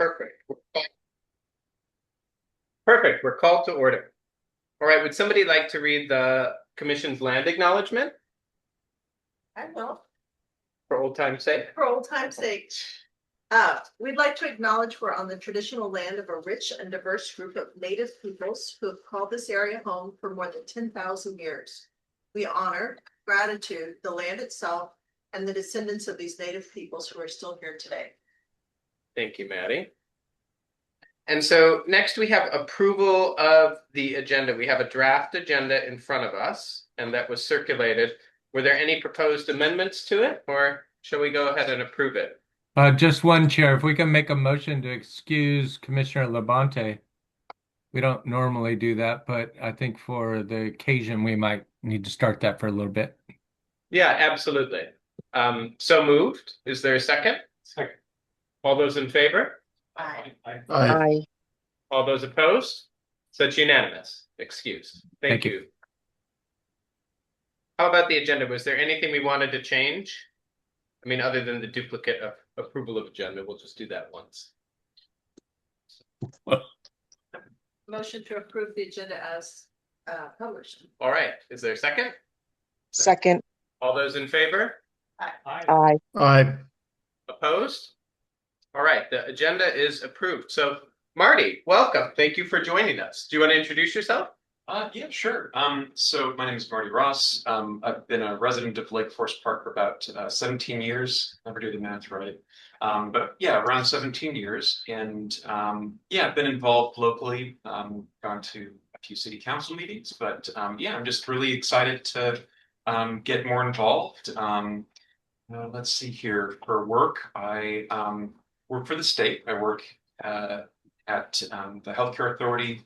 Perfect. Perfect. We're called to order. All right. Would somebody like to read the commission's land acknowledgement I will, for old time's sake? for old time's sake. We'd like to acknowledge we're on the traditional land of a rich and diverse group of native peoples who have called this area home for more than 10,000 years. We honor, gratitude, the land itself, and the descendants of these native peoples who are still here today. Thank you, Maddie. And so next we have approval of the agenda. We have a draft agenda in front of us, and that was circulated. Were there any proposed amendments to it, or shall we go ahead and approve it? Just one, Chair. If we can make a motion to excuse Commissioner Labonte. We don't normally do that, but I think for the occasion, we might need to start that for a little bit. Yeah, absolutely. So moved. Is there a second? Second. All those in favor? Aye. Aye. All those opposed? So it's unanimous. Excuse. Thank you. How about the agenda? Was there anything we wanted to change? I mean, other than the duplicate of approval of agenda, we'll just do that once. Motion to approve the agenda as published. All right. Is there a second? Second. All those in favor? Aye. Aye. Opposed? All right. The agenda is approved. So, Marty, welcome. Thank you for joining us. Do you want to introduce yourself? Yeah, sure. So my name is Marty Ross. I've been a resident of Lake Forest Park for about 17 years. Never do the math right. But yeah, around 17 years. And yeah, I've been involved locally, gone to a few city council meetings, but yeah, I'm just really excited to get more involved. Let's see here. For work, I work for the state. I work at the Healthcare Authority,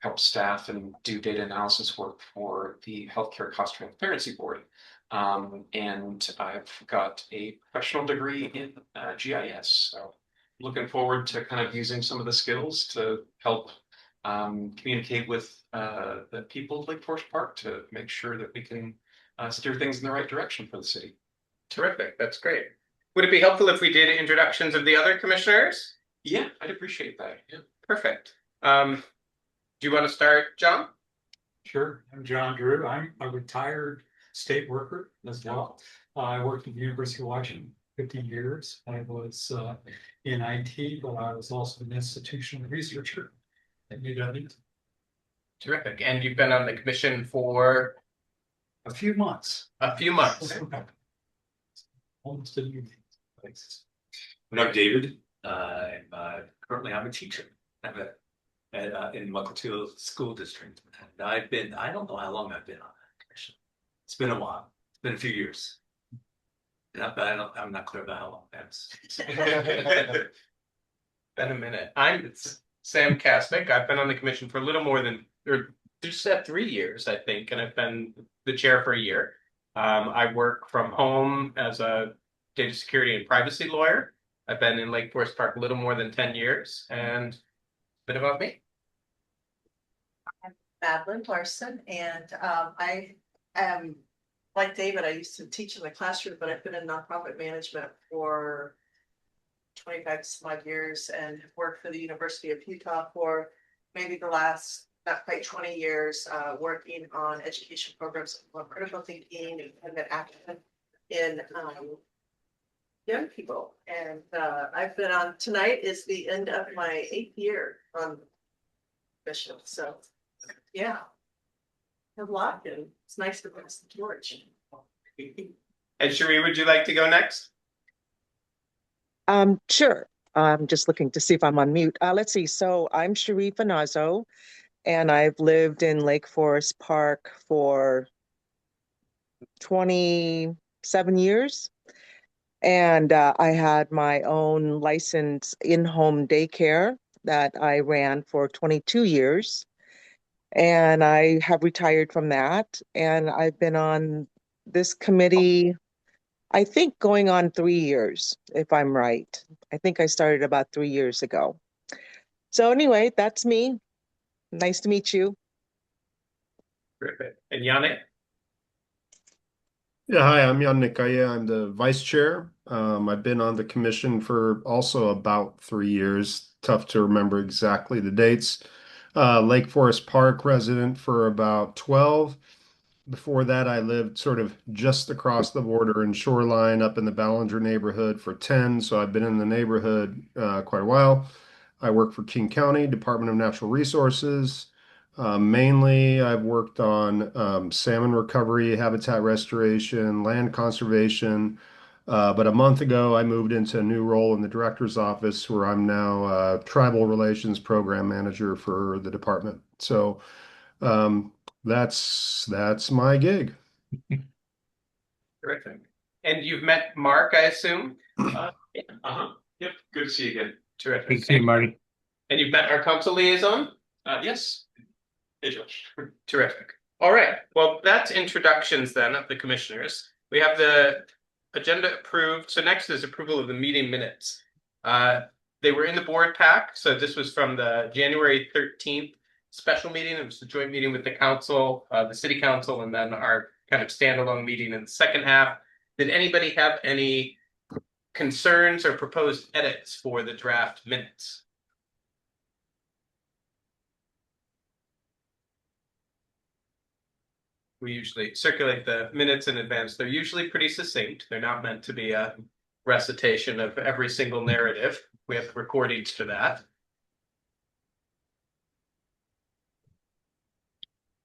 help staff and do data analysis work for the Healthcare Cost Transparency Board. And I've got a professional degree in GIS. So looking forward to kind of using some of the skills to help communicate with the people of Lake Forest Park to make sure that we can steer things in the right direction for the city. Terrific. That's great. Would it be helpful if we did introductions of the other commissioners? Yeah, I'd appreciate that. Yeah. Perfect. Do you want to start, John? Sure. I'm John Drew. I'm a retired state worker as well. I worked at the University of Washington 50 years. I was in IT, but I was also an institutional researcher at UW. Terrific. And you've been on the commission for A few months. a few months. Almost a year. I'm David. Currently I'm a teacher. In Mukilteo School District. And I don't know how long I've been on that commission. It's been a while. It's been a few years. I'm not clear about how long that's. Been a minute. I'm Sam Kasnick. I've been on the commission for a little more than, or just at 3 years, I think, and I've been the chair for a year. I work from home as a data security and privacy lawyer. I've been in Lake Forest Park a little more than 10 years, and a bit about me. I'm Madeline Larson, and I am like David. I used to teach in the classroom, but I've been in nonprofit management for 25 some odd years and have worked for the University of Utah for maybe the last not quite 20 years, working on education programs on critical thinking and action in young people. And I've been on, tonight is the end of my 8th year on mission. So yeah, a lot, and it's nice to pass the torch. And Cherie, would you like to go next? Sure. I'm just looking to see if I'm on mute. Let's see. So I'm Cherie Finazzo, and I've lived in Lake Forest Park for 27 years. And I had my own licensed in-home daycare that I ran for 22 years. And I have retired from that. And I've been on this committee, I think going on 3 years, if I'm right. I think I started about 3 years ago. So anyway, that's me. Nice to meet you. Perfect. And Yannick? Yeah, hi, I'm Jan Nikaya. I'm the vice chair. I've been on the commission for also about 3 years. Tough to remember exactly the dates. Lake Forest Park resident for about 12. Before that, I lived sort of just across the border in Shoreline up in the Ballinger neighborhood for 10. So I've been in the neighborhood quite a while. I work for King County Department of Natural Resources. Mainly, I've worked on salmon recovery, habitat restoration, land conservation. But a month ago, I moved into a new role in the director's office where I'm now tribal relations program manager for the department. So um, that's my gig. Terrific. And you've met Mark, I assume? Yeah, yep, good to see you again. Terrific. Good to see you, Marty. And you've met our council liaison? Yes. Hey, Josh. Terrific. All right. Well, that's introductions then of the commissioners. We have the agenda approved. So next is approval of the meeting minutes. They were in the board pack. So this was from the January 13th special meeting. It was the joint meeting with the council, the city council, and then our kind of standalone meeting in the second half. Did anybody have any concerns or proposed edits for the draft minutes? We usually circulate the minutes in advance. They're usually pretty succinct. They're not meant to be a recitation of every single narrative. We have recordings for that.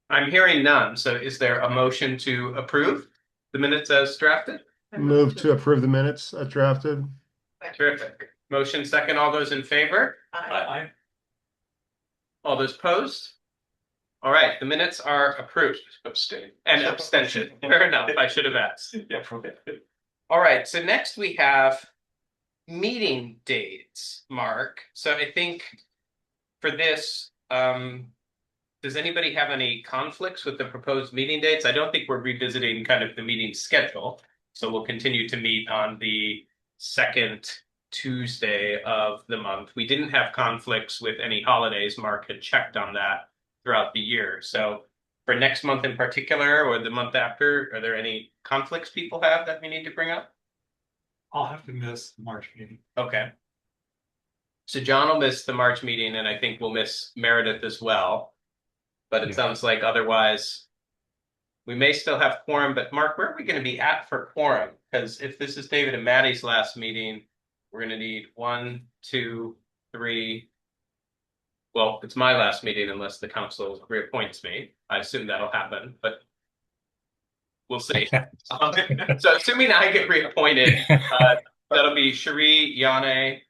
I'm hearing none. So is there a motion to approve the minutes as drafted? Move to approve the minutes as drafted. Terrific. Motion second. All those in favor? Aye. All those opposed? All right, the minutes are approved. Abstain. And abstention. Fair enough. I should have asked. Yeah. All right, so next we have meeting dates, Mark. So I think for this, does anybody have any conflicts with the proposed meeting dates? I don't think we're revisiting kind of the meeting schedule. So we'll continue to meet on the second Tuesday of the month. We didn't have conflicts with any holidays. Mark had checked on that throughout the year. So for next month in particular, or the month after, are there any conflicts people have that we need to bring up? I'll have to miss the March meeting. Okay. So John will miss the March meeting, and I think we'll miss Meredith as well. But it sounds like otherwise we may still have quorum. But Mark, where are we going to be at for quorum? Because if this is David and Maddie's last meeting, we're going to need 1, 2, 3. Well, it's my last meeting unless the council reappoints me. I assume that'll happen, but we'll see. So assuming I get reappointed, that'll be Cherie, Yane,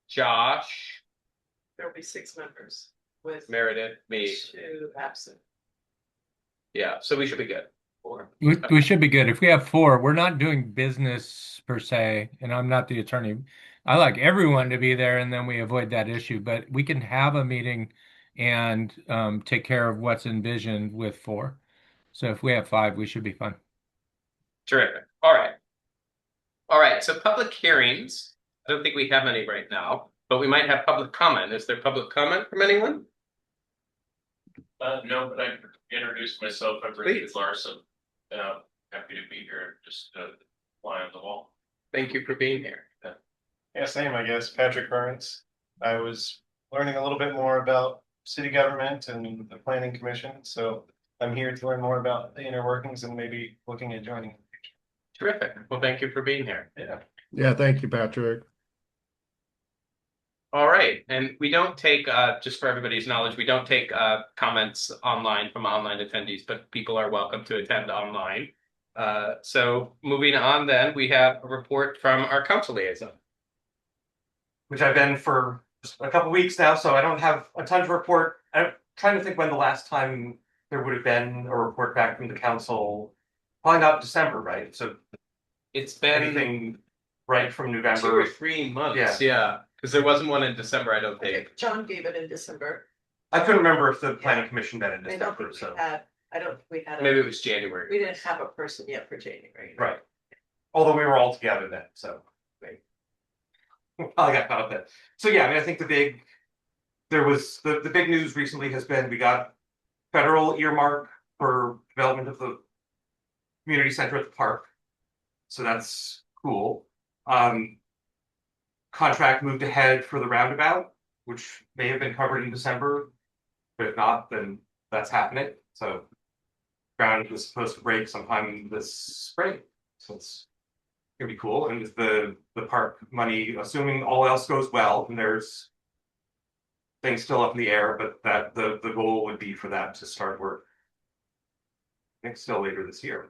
Josh, There'll be 6 members with Meredith, me. 2 absent. Yeah, so we should be good. We should be good. If we have 4, we're not doing business per se, and I'm not the attorney. I like everyone to be there, and then we avoid that issue. But we can have a meeting and take care of what's envisioned with 4. So if we have 5, we should be fine. Terrific. All right. All right. So public hearings. I don't think we have any right now, but we might have public comment. Is there public comment from anyone? No, but I introduced myself. I'm Richard Larson. Happy to be here. Just fly on the wall. Thank you for being here. Yeah, same, I guess. Patrick Burns. I was learning a little bit more about city government and the planning commission, so I'm here to learn more about the inner workings and maybe looking at joining. Terrific. Well, thank you for being here. Yeah, thank you, Patrick. All right. And we don't take, just for everybody's knowledge, we don't take comments online from online attendees, but people are welcome to attend online. So moving on then, we have a report from our council liaison. Which I've been for just a couple weeks now, so I don't have a ton to report. I'm trying to think when the last time there would have been a report back from the council. Probably not December, right? So it's been anything right from November. 2 or 3 months, yeah. Because there wasn't one in December, I don't think. John gave it in December. I couldn't remember if the planning commission met in I don't December, think so. I don't think we had. Maybe it was January. We didn't have a person yet for January. Right. Although we were all together then, so. Right. I got caught up then. So yeah, I mean, I think the big news recently has been we got federal earmark for development of the community center at the park. So that's cool. Contract moved ahead for the roundabout, which may have been covered in December, but if not, then that's happening. So ground was supposed to break sometime this spring, so it's gonna be cool. And the park money, assuming all else goes well, and there's things still up in the air, but that the goal would be for that to start work, I think, still later this year.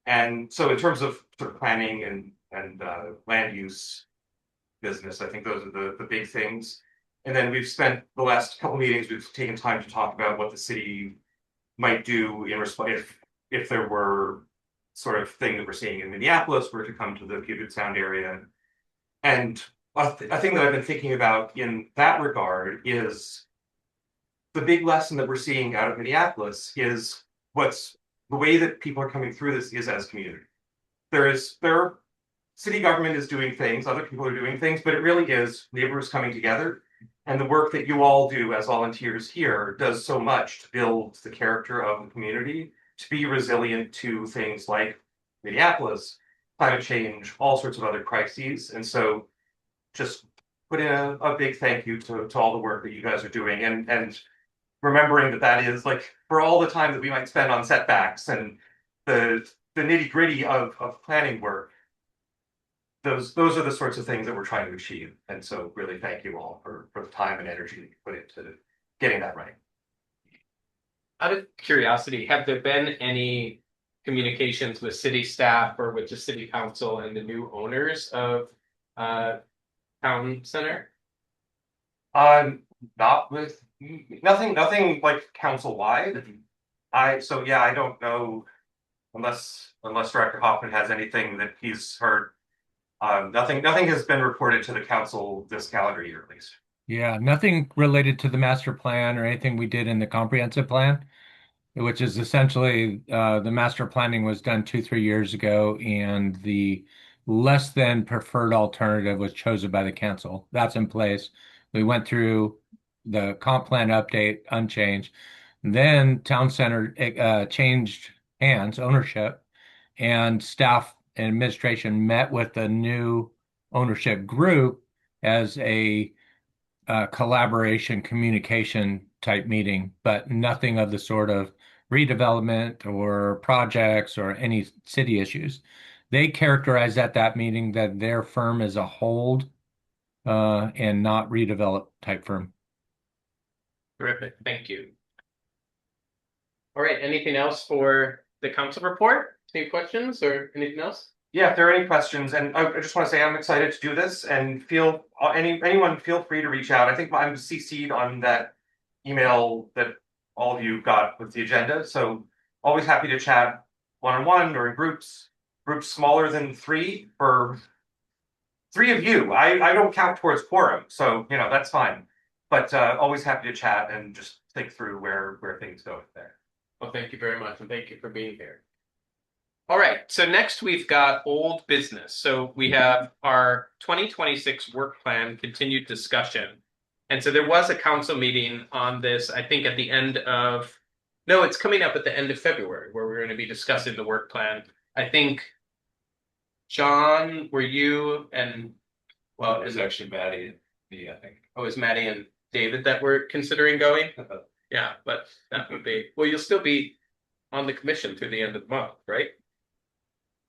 And so in terms of sort of planning and land use business, I think those are the big things. And then we've spent the last couple meetings, we've taken time to talk about what the city might do in response if there were sort of thing that we're seeing in Minneapolis were to come to the Puget Sound area. And a thing that I've been thinking about in that regard is the big lesson that we're seeing out of Minneapolis is the way that people are coming through this is as community. City government is doing things, other people are doing things, but it really is neighbors coming together. And the work that you all do as volunteers here does so much to build the character of the community, to be resilient to things like Minneapolis, climate change, all sorts of other crises. And so just put in a big thank you to all the work that you guys are doing, and remembering that is like, for all the time that we might spend on setbacks and the nitty-gritty of planning work, those are the sorts of things that we're trying to achieve. And so really thank you all for the time and energy that you put into getting that right. Out of curiosity, have there been any communications with city staff or with the city council and the new owners of town center? Not with nothing like council-wide. I don't know unless Director Hoffman has anything that he's heard. Nothing has been reported to the council this calendar year, at least. Yeah, nothing related to the master plan or anything we did in the comprehensive plan, which is essentially the master planning was done 2-3 years ago, and the less than preferred alternative was chosen by the council. That's in place. We went through the comp plan update unchanged. Then town center changed hands, ownership, and staff and administration met with the new ownership group as a collaboration communication type meeting, but nothing of the sort of redevelopment or projects or any city issues. They characterized at that meeting that their firm is a hold and not redevelop type firm. Terrific, thank you. All right, anything else for the council report? Any questions or anything else? Yeah, if there are any questions, and I just want to say I'm excited to do this, and anyone feel free to reach out. I think I'm CC'd on that email that all of you got with the agenda, so always happy to chat one-on-one or in groups smaller than 3 for 3 of you. I don't count towards quorum, so that's fine. But always happy to chat and just think through where things go there. Well, thank you very much, and thank you for being here. All right, so next we've got old business. So we have our 2026 work plan continued discussion. And so there was a council meeting on this, I think it's coming up at the end of February, where we're going to be discussing the work plan. I think, John, were you and, well, It was actually Maddie and me, I think. Oh, it was Maddie and David that were considering going? Yeah, but that would be, well, you'll still be on the commission through the end of the month, right?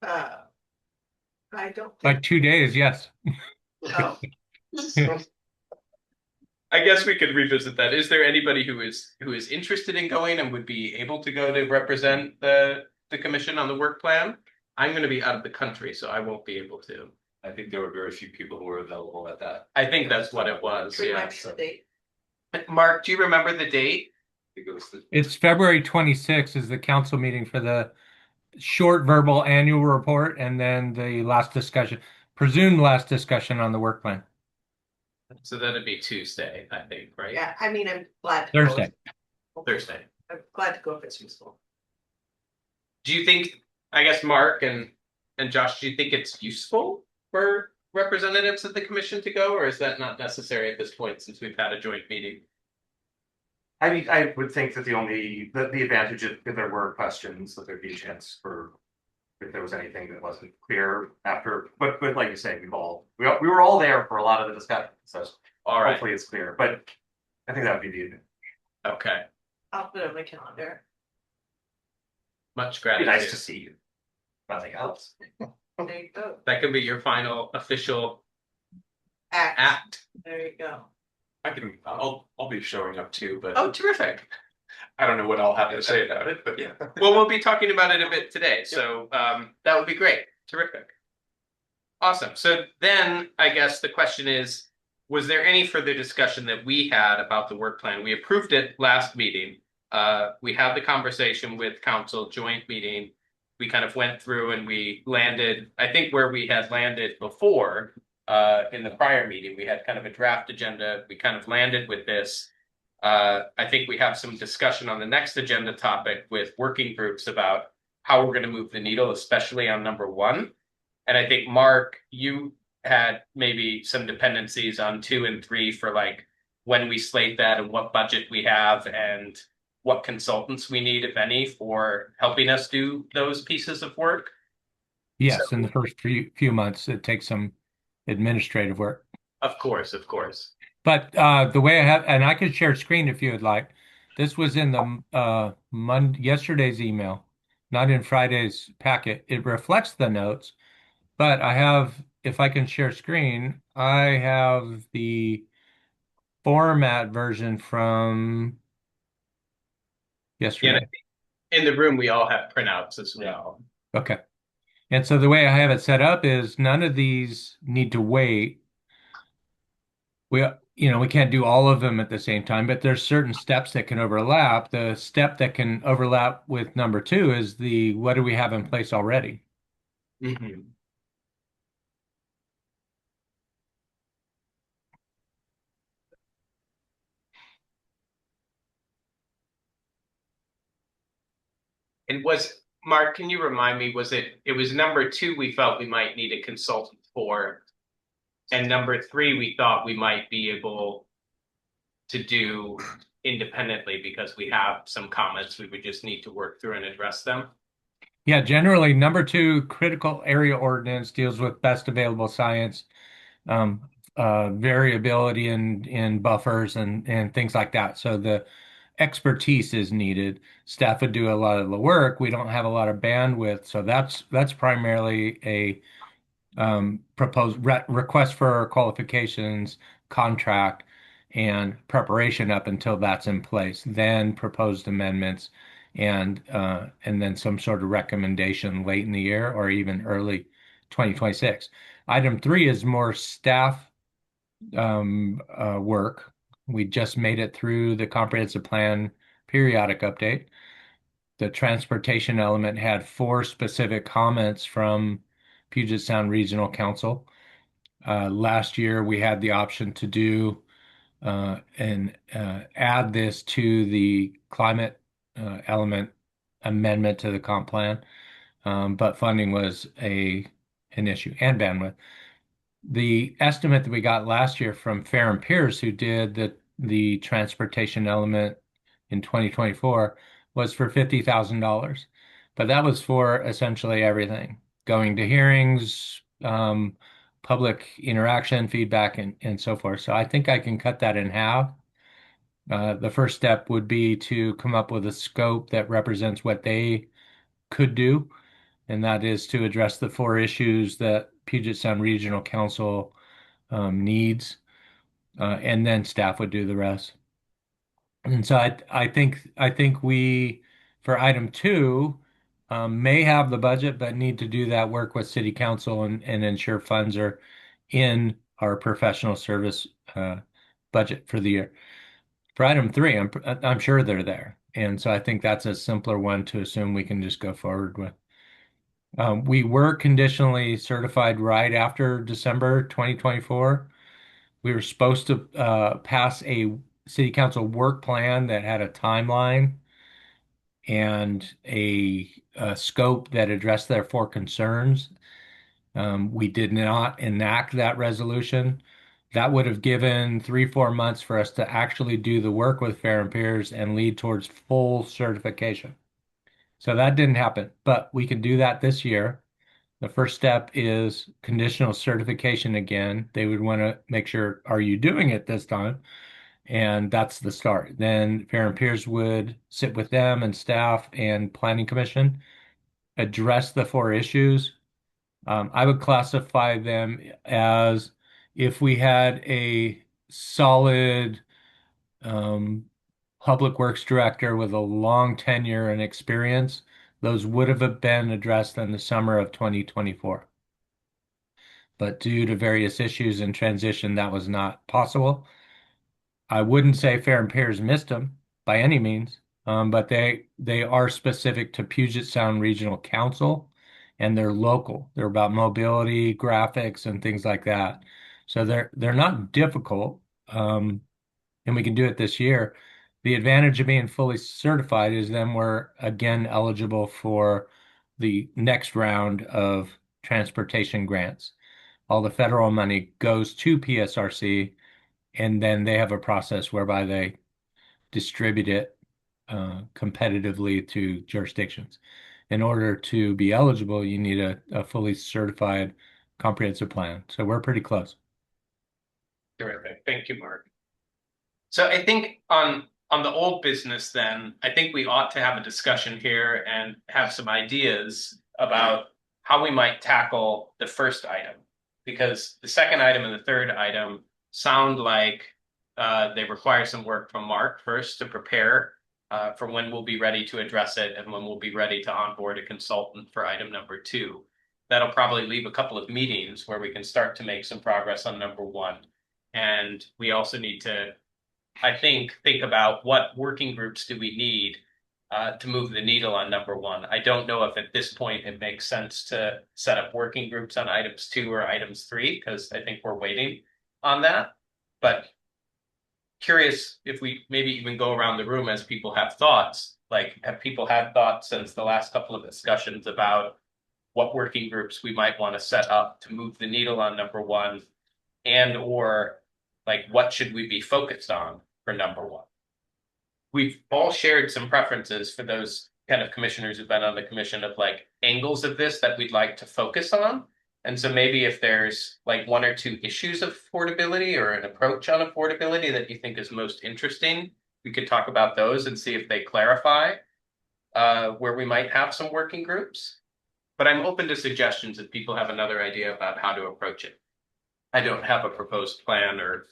I don't Like 2 days, yes. know. I guess we could revisit that. Is there anybody who is interested in going and would be able to go to represent the commission on the work plan? I'm going to be out of the country, so I won't be able to. I think there were very few people who were available at that. I think that's what it was. Yeah. Remind me the date. Mark, do you remember the date? I think it was It's February 26th is the council meeting for the short verbal annual report, and then the presumed last discussion on the work plan. So that'd be Tuesday, I think, right? Yeah, I mean, I'm glad to Thursday. go. Thursday. I'm glad to go if it's useful. Do you think, I guess, Mark and Josh, do you think it's useful for representatives of the commission to go, or is that not necessary at this point since we've had a joint meeting? I mean, I would think that the advantage if there were questions, that there'd be a chance for if there was anything that wasn't clear after, but like you say, we were all there for a lot of the discussion, so All right. hopefully it's clear, but I think that would be the, Okay. I'll put it on my calendar. Much it'd be gratitude. nice to see you. Nothing else. There you go. That could be your final official Act. act. There you go. I'll be showing up too, but Oh, terrific. I don't know what I'll have to say about it, but yeah. Well, we'll be talking about it a bit today, so that would be great. Terrific. Awesome. So then I guess the question is, was there any further discussion that we had about the work plan? We approved it last meeting. We had the conversation with council joint meeting. We kind of went through and we landed, I think where we had landed before, in the prior meeting, we had kind of a draft agenda. We kind of landed with this. I think we have some discussion on the next agenda topic with working groups about how we're going to move the needle, especially on number 1. And I think, Mark, you had maybe some dependencies on 2 and 3 for like when we slate that and what budget we have and what consultants we need, if any, for helping us do those pieces of work. Yes, So- in the first few months, it takes some administrative work. Of course, of course. But the way I have, and I could share screen if you would like. This was in the yesterday's email, not in Friday's packet. It reflects the notes, but I have, if I can share screen, I have the format version from yesterday. In the room, we all have printouts as well. Okay. And so the way I have it set up is none of these need to wait. We can't do all of them at the same time, but there's certain steps that can overlap. The step that can overlap with number 2 is the what do we have in place already? Mm-hmm. And Mark, can you remind me, it was number 2 we felt we might need a consultant for, and number 3 we thought we might be able to do independently because we have some comments we would just need to work through and address them? Yeah, generally number 2, critical area ordinance deals with best available science, variability in buffers and things like that. So the expertise is needed. Staff would do a lot of the work. We don't have a lot of bandwidth, so that's primarily a proposed request for qualifications, contract, and preparation up until that's in place. Then proposed amendments, and then some sort of recommendation late in the year or even early 2026. Item 3 is more staff work. We just made it through the comprehensive plan periodic update. The transportation element had 4 specific comments from Puget Sound Regional Council. Last year, we had the option to do and add this to the climate element amendment to the comp plan, but funding was an issue and bandwidth. The estimate that we got last year from Fair and Pierce, who did the transportation element in 2024, was for $50,000. But that was for essentially everything, going to hearings, public interaction, feedback, and so forth. So I think I can cut that in half. The first step would be to come up with a scope that represents what they could do, and that is to address the 4 issues that Puget Sound Regional Council needs, and then staff would do the rest. And so I think we, for item 2, may have the budget, but need to do that work with City Council and ensure funds are in our professional service budget for the year. For item 3, I'm sure they're there, and so I think that's a simpler one to assume we can just go forward with. We were conditionally certified right after December 2024. We were supposed to pass a city council work plan that had a timeline and a scope that addressed their 4 concerns. We did not enact that resolution. That would have given 3-4 months for us to actually do the work with Fair and Peers and lead towards full certification. So that didn't happen, but we can do that this year. The first step is conditional certification again. They would want to make sure, are you doing it this time? And that's the start. Then Fair and Peers would sit with them and staff and Planning Commission, address the 4 issues. I would classify them as if we had a solid public works director with a long tenure and experience, those would have been addressed in the summer of 2024. But due to various issues in transition, that was not possible. I wouldn't say Fair and Peers missed them by any means, but they are specific to Puget Sound Regional Council, and they're local. They're about mobility, graphics, and things like that. So they're not difficult, and we can do it this year. The advantage of being fully certified is then we're again eligible for the next round of transportation grants. All the federal money goes to PSRC, and then they have a process whereby they distribute it competitively to jurisdictions. In order to be eligible, you need a fully certified comprehensive plan. So we're pretty close. Terrific. Thank you, Mark. So I think on the old business then, I think we ought to have a discussion here and have some ideas about how we might tackle the first item. Because the second item and the third item sound like they require some work from Mark first to prepare for when we'll be ready to address it and when we'll be ready to onboard a consultant for item number 2. That'll probably leave a couple of meetings where we can start to make some progress on number 1. And we also need to, I think about what working groups do we need to move the needle on number 1. I don't know if at this point it makes sense to set up working groups on items 2 or items 3, because I think we're waiting on that. But curious if we maybe even go around the room as people have thoughts. Like, have people had thoughts since the last couple of discussions about what working groups we might want to set up to move the needle on number 1, and or like what should we be focused on for number 1? We've all shared some preferences for those kind of commissioners who've been on the commission of like angles of this that we'd like to focus on. And so maybe if there's like 1 or 2 issues of affordability or an approach on affordability that you think is most interesting, we could talk about those and see if they clarify where we might have some working groups. But I'm open to suggestions if people have another idea about how to approach it. I don't have a proposed plan or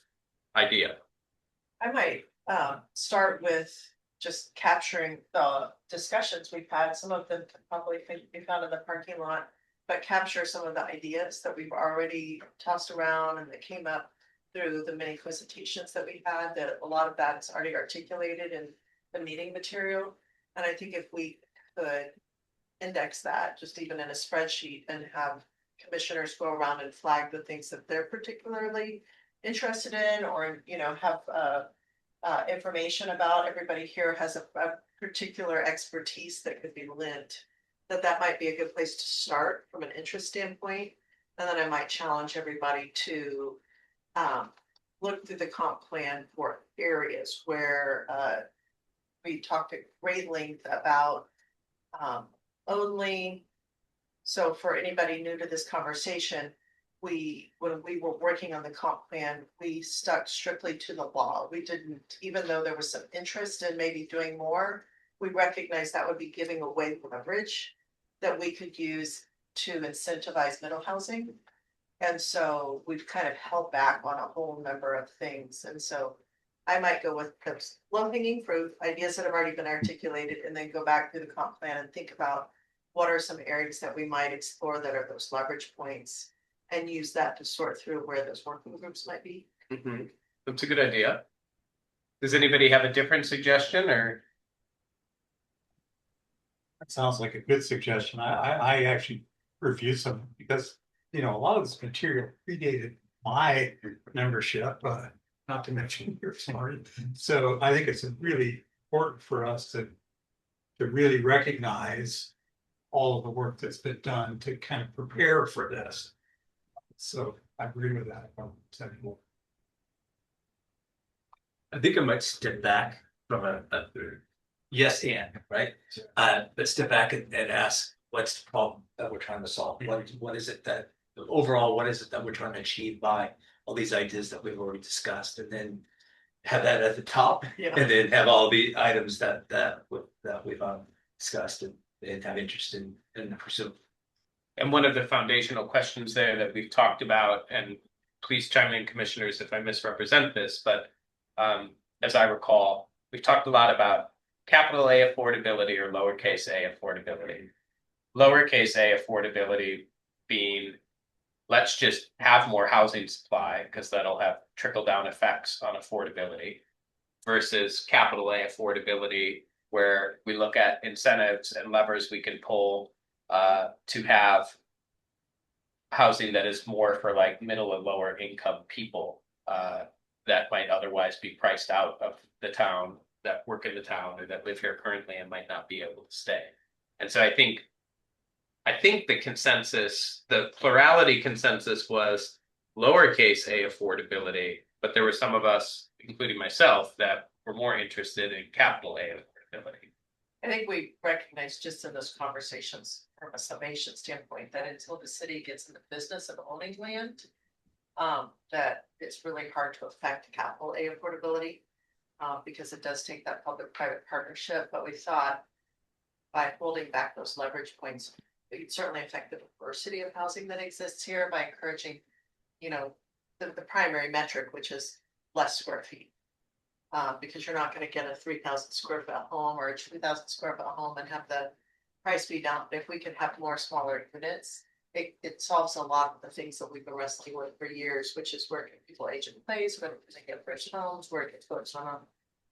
idea. I might start with just capturing the discussions we've had. Some of them can probably be found in the parking lot, but capture some of the ideas that we've already tossed around and that came up through the many presentations that we had, that a lot of that is already articulated in the meeting material. And I think if we could index that just even in a spreadsheet and have commissioners go around and flag the things that they're particularly interested in, or, you know, have information about, everybody here has a particular expertise that could be lent, that might be a good place to start from an interest standpoint. And then I might challenge everybody to look through the comp plan for areas where we talked at great length about only. So for anybody new to this conversation, when we were working on the comp plan, we stuck strictly to the law. We didn't, even though there was some interest in maybe doing more, we recognized that would be giving away leverage that we could use to incentivize middle housing. And so we've kind of held back on a whole number of things. And so I might go with those low-hanging fruit ideas that have already been articulated, and then go back through the comp plan and think about what are some areas that we might explore that are those leverage points, and use that to sort through where those working groups might be. Mm-hmm. That's a good idea. Does anybody have a different suggestion, or? That sounds like a good suggestion. I actually reviewed some because, you know, a lot of this material predated my membership, not to mention yours, Marty. So I think it's really important for us to really recognize all of the work that's been done to kind of prepare for this. So I agree with that. I think I might step back from a yes and, right? But step back and ask, what's the problem that we're trying to solve? What is it that overall, what is it that we're trying to achieve by all these ideas that we've already discussed? And then have that at the top, Yeah. and then have all the items that we've discussed and have interest in pursue. And one of the foundational questions there that we've talked about, and please chime in, commissioners, if I misrepresent this, but as I recall, we've talked a lot about capital A affordability or lowercase a affordability. Lowercase a affordability being, let's just have more housing supply because that'll have trickle down effects on affordability, versus capital A affordability, where we look at incentives and levers we can pull to have housing that is more for like middle and lower income people that might otherwise be priced out of the town, that work in the town or that live here currently and might not be able to stay. And so I think the consensus, the plurality consensus was lowercase a affordability, but there were some of us, including myself, that were more interested in capital A affordability. I think we recognize just in those conversations from a summation standpoint that until the city gets in the business of owning land, that it's really hard to affect capital A affordability because it does take that public-private partnership. But we thought by holding back those leverage points, it could certainly affect the diversity of housing that exists here by encouraging, you know, the primary metric, which is less square feet. Because you're not going to get a 3,000 square foot home or a 2,000 square foot home and have the price be down. But if we could have more smaller units, it solves a lot of the things that we've been wrestling with for years, which is where can people age in place, where can they get rich homes, where can folks on a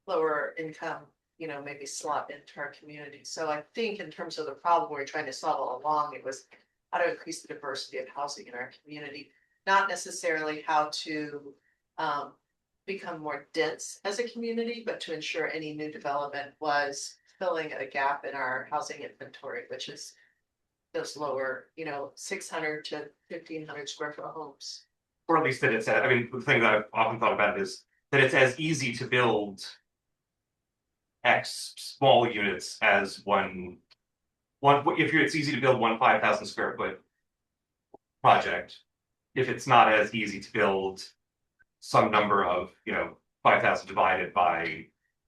lower income, you know, maybe slot into our community. So I think in terms of the problem we're trying to solve all along, it was how to increase the diversity of housing in our community, not necessarily how to become more dense as a community, but to ensure any new development was filling a gap in our housing inventory, which is those lower, you know, 600 to 1,500 square foot homes. Or at least that it's, I mean, the thing that I've often thought about is that it's as easy to build X small units as it's easy to build one 5,000 square foot project, if it's not as easy to build some number of, 5,000 divided by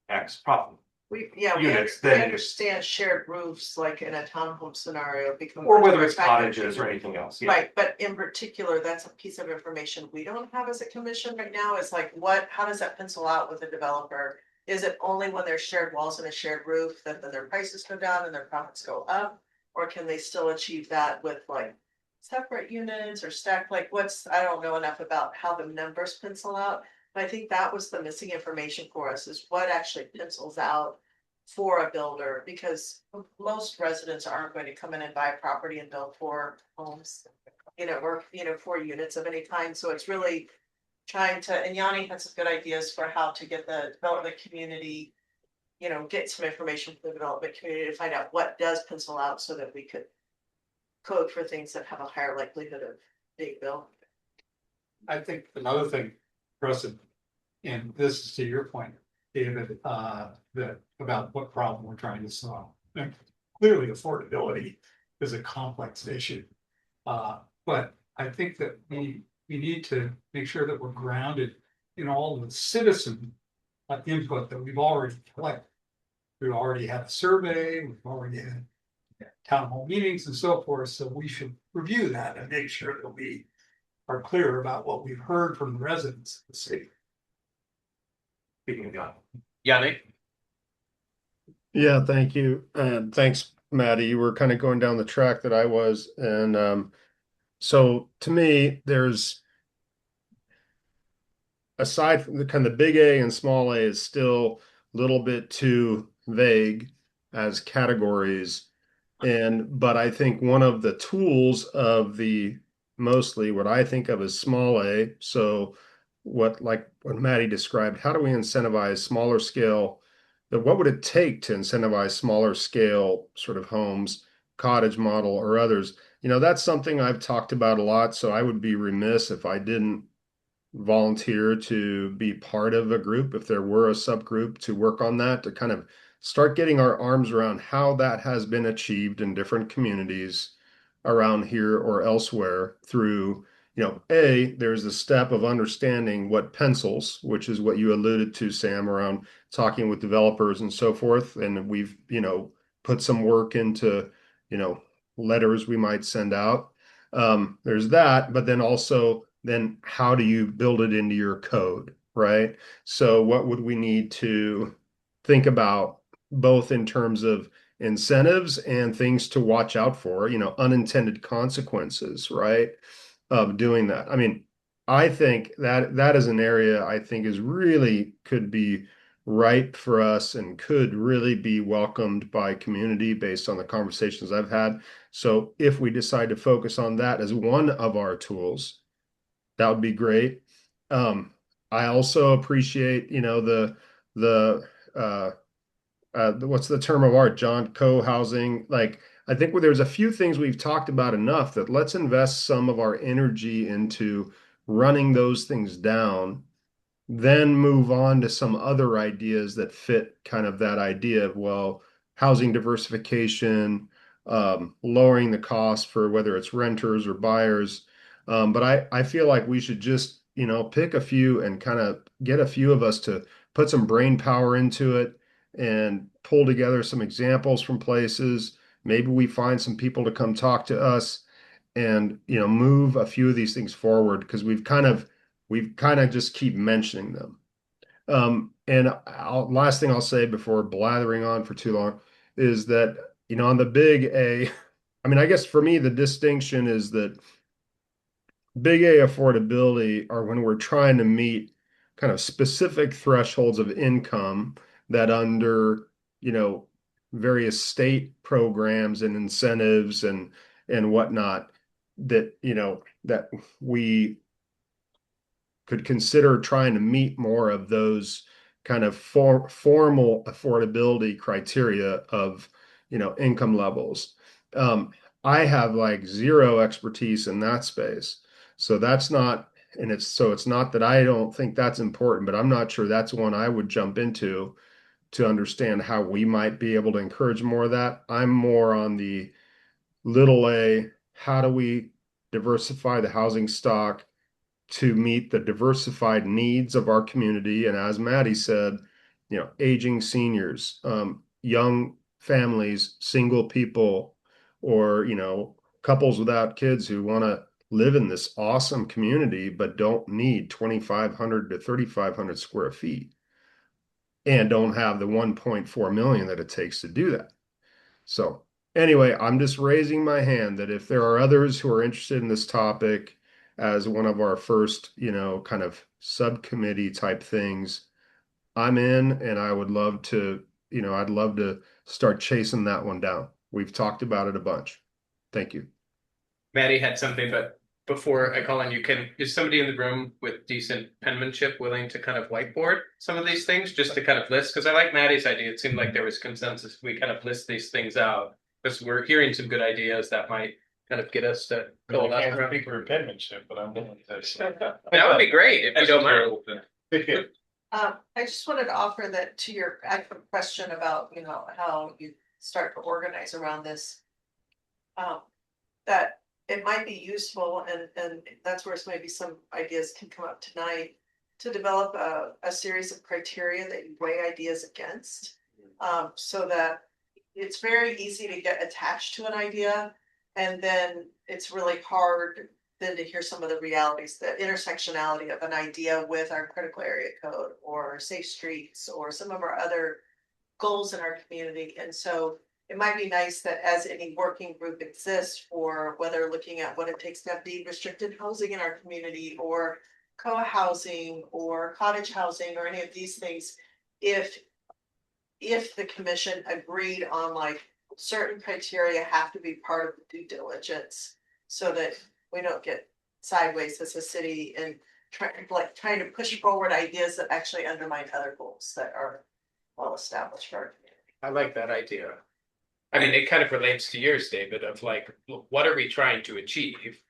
X problem. We Units, we then- understand shared roofs, like in a townhome scenario, become. Or much whether more it's attractive cottages to- or anything else. Yeah. Right, but in particular, that's a piece of information we don't have as a commission right now, is like, how does that pencil out with a developer? Is it only when there's shared walls and a shared roof that then their prices go down and their profits go up? Or can they still achieve that with like separate units or stacked, like I don't know enough about how the numbers pencil out. But I think that was the missing information for us, is what actually pencils out for a builder, because most residents aren't going to come in and buy a property and build 4 homes, or 4 units of any kind. So it's really trying to, and Yanni had some good ideas for how to get the development community, get some information from the development community to find out what does pencil out so that we could code for things that have a higher likelihood of being built. I think another thing, Preston, and this is to your point, David, that about what problem we're trying to solve. And clearly affordability is a complex issue. But I think that we need to make sure that we're grounded in all the citizen input that we've already collected. We already had a survey, we've already had town hall meetings and so forth, so we should review that and make sure that we are clear about what we've heard from the residents of the city. Speaking of God. Yannick? Yeah, thank you. And thanks, Maddie. You were kind of going down the track that I was. And so to me, there's, aside from the kind of big A and small a is still a little bit too vague as categories. But I think one of the tools of mostly what I think of as small a, so what Maddie described, how do we incentivize smaller scale? What would it take to incentivize smaller scale sort of homes, cottage model or others? That's something I've talked about a lot. So I would be remiss if I didn't volunteer to be part of a group, if there were a subgroup to work on that, to kind of start getting our arms around how that has been achieved in different communities around here or elsewhere through, there's a step of understanding what pencils, which is what you alluded to, Sam, around talking with developers and so forth. And we've, put some work into, letters we might send out. There's that, but then also, then how do you build it into your code, right? So what would we need to think about, both in terms of incentives and things to watch out for, unintended consequences, right? Of doing that. I mean, I think that is an area I think is really could be ripe for us and could really be welcomed by community based on the conversations I've had. So if we decide to focus on that as one of our tools, that would be great. I also appreciate, what's the term of art, John? Co-housing. Like, I think there's a few things we've talked about enough that let's invest some of our energy into running those things down, then move on to some other ideas that fit kind of that idea of, well, housing diversification, lowering the cost for whether it's renters or buyers. But I feel like we should just, pick a few and kind of get a few of us to put some brain power into it and pull together some examples from places. Maybe we find some people to come talk to us and, move a few of these things forward, because we've kind of just keep mentioning them. And last thing I'll say before blathering on for too long is that, on the big A, I mean, I guess for me, the distinction is that big A affordability are when we're trying to meet kind of specific thresholds of income that under, various state programs and incentives and whatnot, that, that we could consider trying to meet more of those kind of formal affordability criteria of, income levels. I have like zero expertise in that space. So that's not, and it's not that I don't think that's important, but I'm not sure that's one I would jump into to understand how we might be able to encourage more of that. I'm more on the little a, how do we diversify the housing stock to meet the diversified needs of our community? And as Maddie said, aging seniors, young families, single people, or, couples without kids who want to live in this awesome community, but don't need 2,500 to 3,500 square feet and don't have the 1.4 million that it takes to do that. So anyway, I'm just raising my hand that if there are others who are interested in this topic as one of our first, kind of subcommittee type things, I'm in, and I would love to, I'd love to start chasing that one down. We've talked about it a bunch. Thank you. Maddie had something, but before I call on you, is somebody in the room with decent penmanship willing to kind of whiteboard some of these things just to kind of list? Because I like Maddie's idea. It seemed like there was consensus. We kind of list these things out because we're hearing some good ideas that might kind of get us to go I that can't route. speak for penmanship, but I'm willing to. That would be great if you don't mind. I just wanted to offer that to your actual question about, how you start to organize around this. That it might be useful, and that's where maybe some ideas can come up tonight, to develop a series of criteria that you weigh ideas against. So that it's very easy to get attached to an idea, and then it's really hard then to hear some of the realities, the intersectionality of an idea with our critical area code or safe streets or some of our other goals in our community. And so it might be nice that as any working group exists for whether looking at what it takes to have deed restricted housing in our community or co-housing or cottage housing or any of these things, if the commission agreed on like certain criteria have to be part of the due diligence so that we don't get sideways as a city and trying to push forward ideas that actually undermine other goals that are well established for our community. I like that idea. I mean, it kind of relates to yours, David, of like, what are we trying to achieve?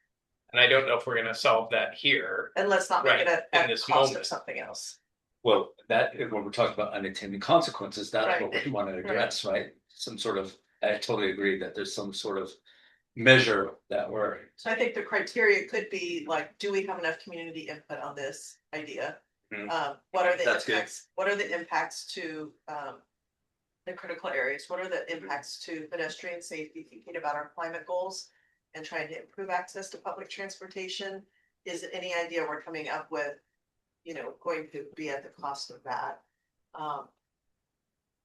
And I don't know if we're gonna solve that here. And let's not make Right, it in at this cost moment. of something else. Well, that, when we're talking about unintended consequences, that's Right. what we want to address, right? Some sort of, I totally agree that there's some sort of measure that we're, So I think the criteria could be like, do we have enough community input on this idea? Mhm. What are the That's good. impacts? What are the impacts to the critical areas? What are the impacts to pedestrian safety, thinking about our climate goals and trying to improve access to public transportation? Is it any idea we're coming up with, going to be at the cost of that?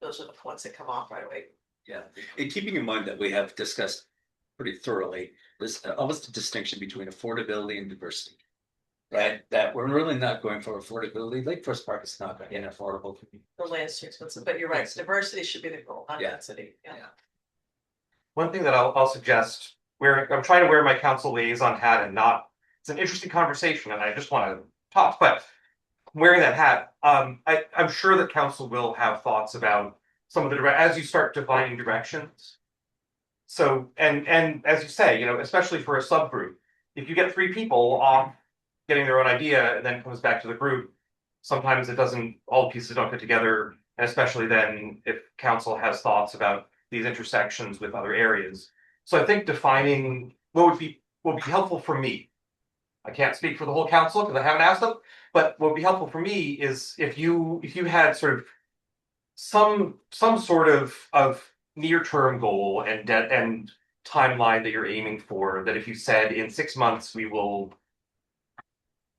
Those are the ones that come off right away. yeah. And keeping in mind that we have discussed pretty thoroughly, this almost a distinction between affordability and diversity. Right, that we're really not going for affordability. Lake Forest Park is not going to be affordable. The land's too expensive, but you're right, diversity should be the goal, not Yeah. density. Yeah. One thing that I'll suggest, where I'm trying to wear my council liaison hat and not, it's an interesting conversation and I just want to talk, but wearing that hat, I'm sure that council will have thoughts about some of the as you start defining directions. So, and as you say, especially for a subgroup, if you get 3 people off getting their own idea and then it comes back to the group, sometimes it doesn't, all the pieces don't fit together. And especially then if council has thoughts about these intersections with other areas. So I think defining what would be helpful for me. I can't speak for the whole council because I haven't asked them, but what would be helpful for me is if you had sort of some sort of near-term goal and timeline that you're aiming for, that if you said in 6 months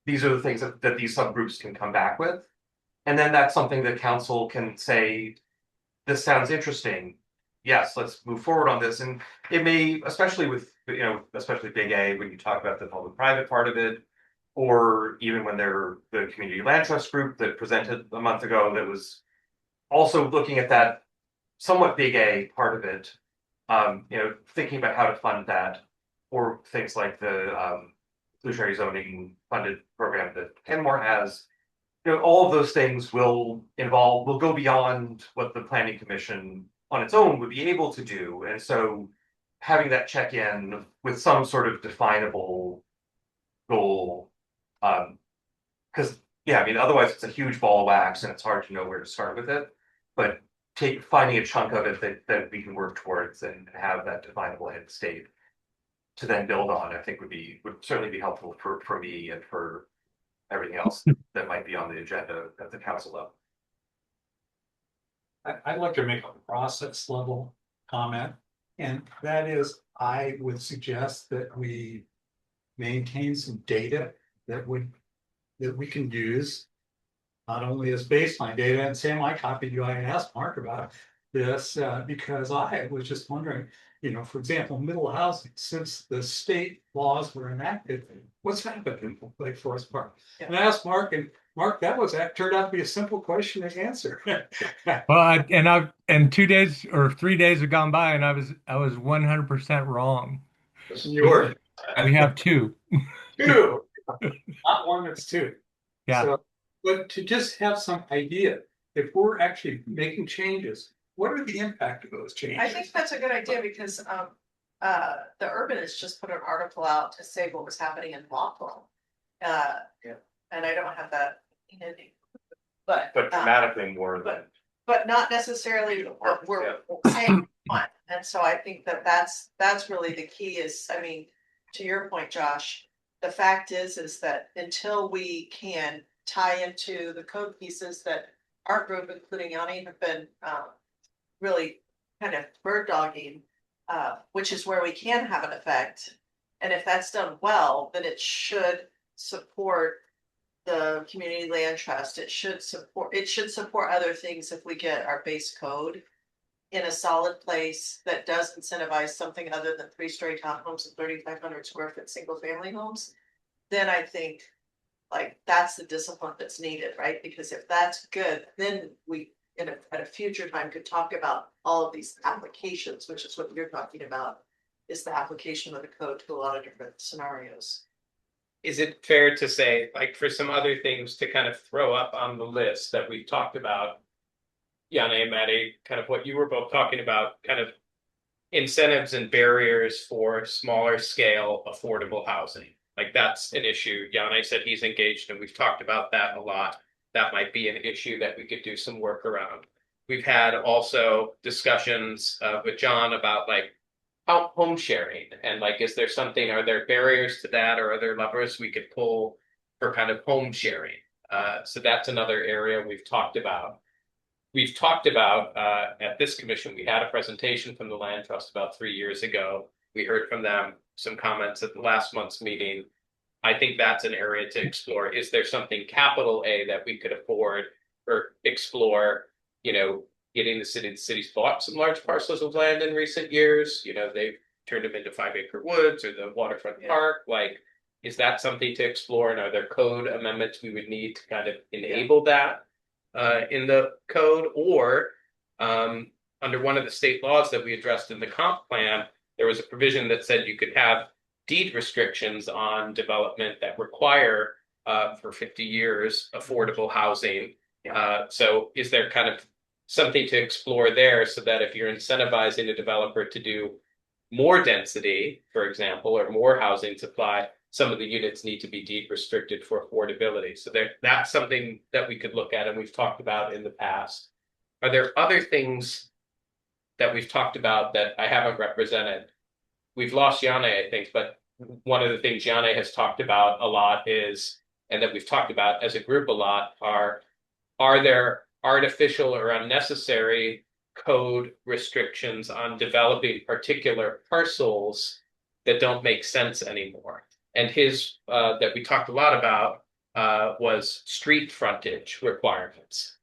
these are the things that these subgroups can come back with. And then that's something that council can say, this sounds interesting. Yes, let's move forward on this. And it may, especially with, especially big A, when you talk about the public-private part of it, or even when they're the community land trust group that presented a month ago that was also looking at that somewhat big A part of it, thinking about how to fund that, or things like the inclusionary zoning funded program that Kenmore has. All of those things will go beyond what the planning commission on its own would be able to do. And so having that check in with some sort of definable goal, because otherwise it's a huge ball of wax and it's hard to know where to start with it. But finding a chunk of it that we can work towards and have that definable end state to then build on, I think would certainly be helpful for me and for everything else that might be on the agenda at the council level. I'd like to make a process level comment, and that is, I would suggest that we maintain some data that we can use, not only as baseline data. And Sam, I copied you. I asked Mark about this because I was just wondering, for example, middle housing, since the state laws were enacted, what's happened in Lake Forest Park? Yeah. And I asked Mark, and Mark, that turned out to be a simple question to answer. Well, and 2 days or 3 days have gone by, and I was 100% wrong. You were We have 2. 2, not 1, it's 2. Yeah. So, but to just have some idea, if we're actually making changes, what are the impact of those changes? I think that's a good idea because the Urbanists just put an article out to say what was happening in Rockville. And I don't have that handy. But dramatically more than. But not necessarily what we're saying on. And so I think that's really the key is, to your point, Josh, the fact is that until we can tie into the code pieces that our group, including Yanni, have been really kind of bird dogging, which is where we can have an effect. And if that's done well, then it should support the community land trust. It should support other things if we get our base code in a solid place that does incentivize something other than 3-story townhomes and 3,500 square foot single family homes. Then I think that's the discipline that's needed, right? Because if that's good, then we at a future time could talk about all of these applications, which is what you're talking about, is the application of the code to a lot of different scenarios. Is it fair to say, for some other things to kind of throw up on the list that we've talked about, Yana and Maddie, kind of what you were both talking about, kind of incentives and barriers for smaller scale affordable housing? Like that's an issue. Yanni said he's engaged and we've talked about that a lot. That might be an issue that we could do some work around. We've had also discussions with John about like how home sharing and like, is there something, are there barriers to that or are there levers we could pull for kind of home sharing? So that's another area we've talked about. We've talked about at this commission, we had a presentation from the Land Trust about 3 years ago. We heard from them some comments at the last month's meeting. I think that's an area to explore. Is there something capital A that we could afford or explore, you know, getting the city's bought some large parcels of land in recent years. You know, they've turned them into 5-acre woods or the waterfront park. Like, is that something to explore? And are there code amendments we would need to kind of enable that in the code? Or under one of the state laws that we addressed in the comp plan, there was a provision that said you could have deed restrictions on development that require for 50 years affordable housing. So is there kind of something to explore there so that if you're incentivizing a developer to do more density, for example, or more housing supply, some of the units need to be deed restricted for affordability. So that's something that we could look at and we've talked about in the past. Are there other things that we've talked about that I haven't represented? We've lost Yane, I think, but one of the things Yane has talked about a lot is, and that we've talked about as a group a lot, are there artificial or unnecessary code restrictions on developing particular parcels that don't make sense anymore? And his that we talked a lot about was street frontage requirements.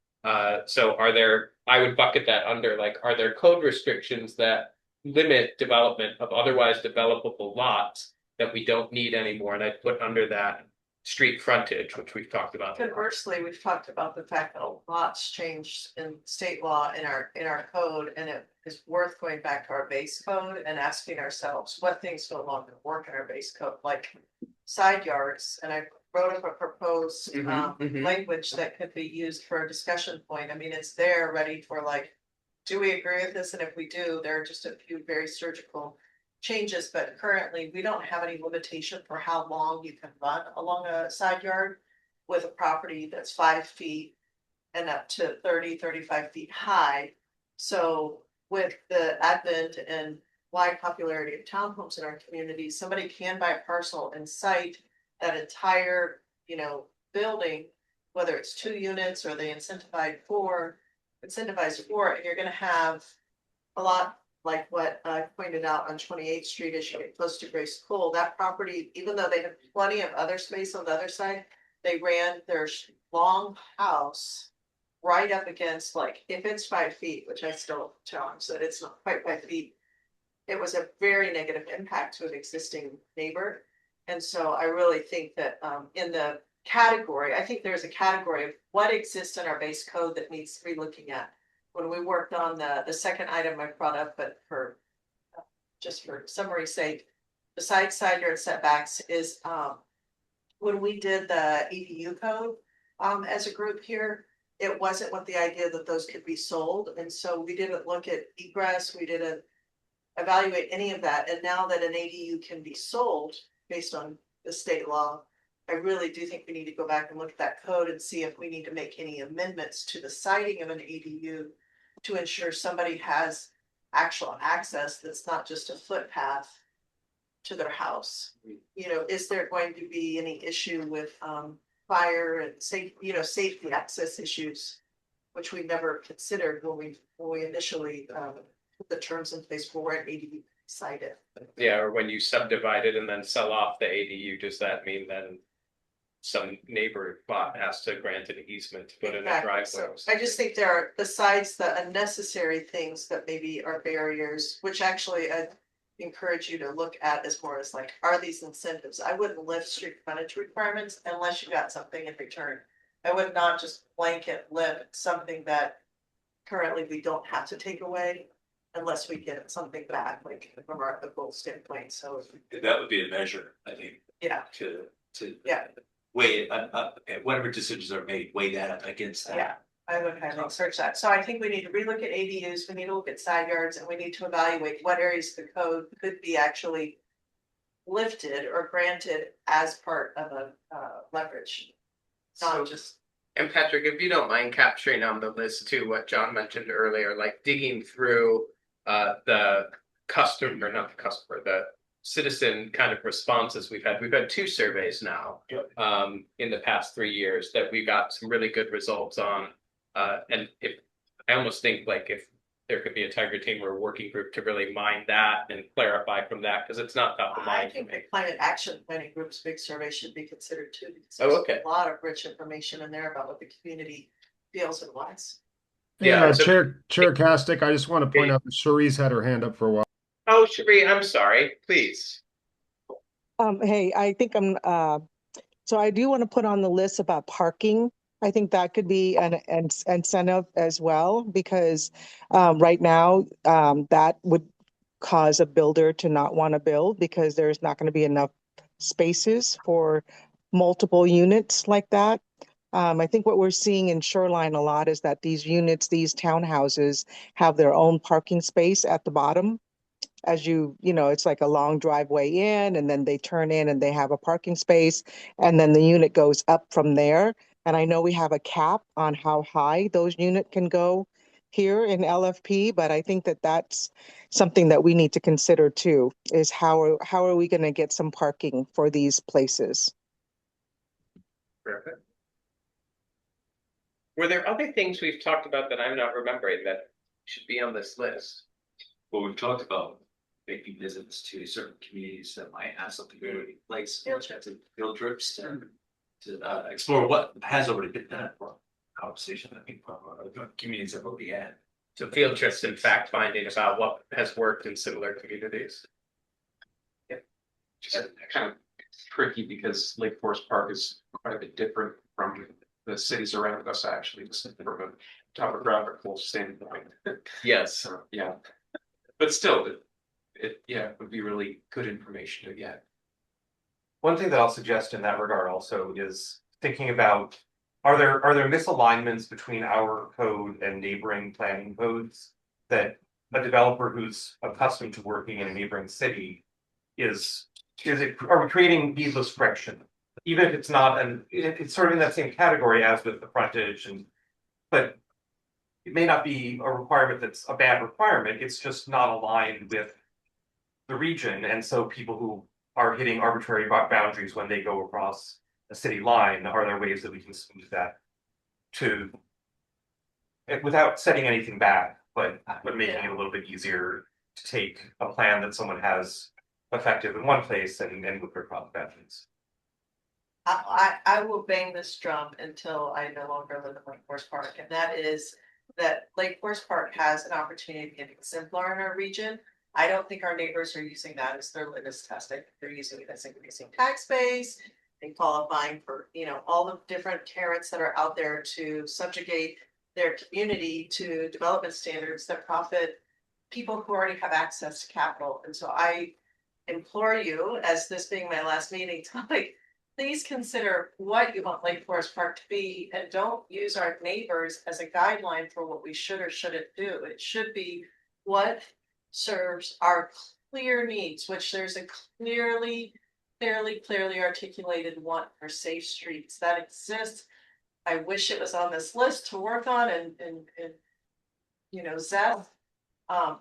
So are there, I would bucket that under like, are there code restrictions that limit development of otherwise developable lots that we don't need anymore? And I'd put under that street frontage, which we've talked about. Conversely, we've talked about the fact that lots changed in state law in our code, and it is worth going back to our base code and asking ourselves what things no longer work in our base code, like side yards. And I wrote up a proposed language that could be used for a discussion point. I mean, it's there ready for like, do we agree with this? And if we do, there are just a few very surgical changes, but currently we don't have any limitation for how long you can run along a side yard with a property that's 5 feet and up to 30-35 feet high. So with the advent and wide popularity of townhomes in our community, somebody can buy a parcel and site that entire, you know, building, whether it's 2 units or they incentivize for, and you're gonna have a lot like what I pointed out on 28th Street as you get close to Grace Cole. That property, even though they have plenty of other space on the other side, they ran their long house right up against, like, if it's 5 feet, which I still challenge that it's not quite 5 feet, it was a very negative impact to an existing neighbor. And so I really think that in the category, I think there's a category of what exists in our base code that needs to be looking at. When we worked on the second item I brought up, but for just for summary's sake, besides side yard setbacks is when we did the EDU code as a group here, it wasn't with the idea that those could be sold. And so we didn't look at egress, we didn't evaluate any of that. And now that an ADU can be sold based on the state law, I really do think we need to go back and look at that code and see if we need to make any amendments to the siting of an ADU to ensure somebody has actual access that's not just a footpath to their house. You know, is there going to be any issue with fire and safety access issues, which we never considered when we initially put the terms in place for where an ADU sited. Yeah, or when you subdivide it and then sell off the ADU, does that mean then some neighbor bot has to grant an easement to put in a driveway? So I just think there are, besides the unnecessary things that maybe are barriers, which actually I encourage you to look at as more as like, are these incentives? I wouldn't lift street frontage requirements unless you got something in return. I would not just blanket lift something that currently we don't have to take away unless we get something back, like from our ethical standpoint. So That would be a measure, I think, yeah, to yeah, weigh it, whatever decisions are made, weigh that up against that. yeah. I would kind of search that. So I think we need to relook at ADUs, we need to look at side yards, and we need to evaluate what areas of the code could be actually lifted or granted as part of a leverage, not So- just. And Patrick, if you don't mind capturing on the list too, what John mentioned earlier, like digging through the customer, not the customer, the citizen kind of responses we've had. We've had 2 surveys now in the past 3 years that we got some really good results on. And if I almost think like if there could be a Tiger team or a working group to really mine that and clarify from that, because it's not top of I mind. think the climate action planning group's big survey should be considered too. Because Oh, there's okay. A lot of rich information in there about what the community feels and wants. Yeah, so- Chair Castic, I just want to point out that Cherie's had her hand up for a while. Oh, Sheree, I'm sorry. Please. Hey, I think so I do want to put on the list about parking. I think that could be an incentive as well, because right now that would cause a builder to not want to build because there's not going to be enough spaces for multiple units like that. I think what we're seeing in Shoreline a lot is that these units, these townhouses have their own parking space at the bottom. As it's like a long driveway in, and then they turn in and they have a parking space, and then the unit goes up from there. And I know we have a cap on how high those units can go here in LFP, but I think that that's something that we need to consider too, is how are we going to get some parking for these places? Perfect. Were there other things we've talked about that I'm not remembering that should be on this list? Well, we've talked about making visits to certain communities that might have something really place, Field trips. field trips to explore what has already been done for conversation. I think from communities that already had. So field trips and fact finding about what has worked in similar communities. Just kind of tricky because Lake Forest Park is quite a bit different from the cities around us, actually, just from a topographical standpoint. Yes. So, yeah, but still, it would be really good information to get. One thing that I'll suggest in that regard also is thinking about, are there misalignments between our code and neighboring planning codes that a developer who's accustomed to working in a neighboring city are we creating needless friction? Even if it's not, it's sort of in that same category as with the frontage, but it may not be a requirement that's a bad requirement, it's just not aligned with the region, and so people who are hitting arbitrary boundaries when they go across a city line, are there ways that we can smooth that without setting anything back, but making it a little bit easier to take a plan that someone has effective in one place and with their cross boundaries. I will bang this drum until I no longer live in Lake Forest Park, and that is that Lake Forest Park has an opportunity to get exemplar in our region. I don't think our neighbors are using that as their litmus test. I think they're using it as increasing tax base and qualifying for, all the different tariffs that are out there to subjugate their community to development standards that profit people who already have access to capital. And so I implore you, as this being my last meeting tonight, please consider what you want Lake Forest Park to be, and don't use our neighbors as a guideline for what we should or shouldn't do. It should be what serves our clear needs, which there's a clearly articulated want for safe streets that exists. I wish it was on this list to work on and Zeth.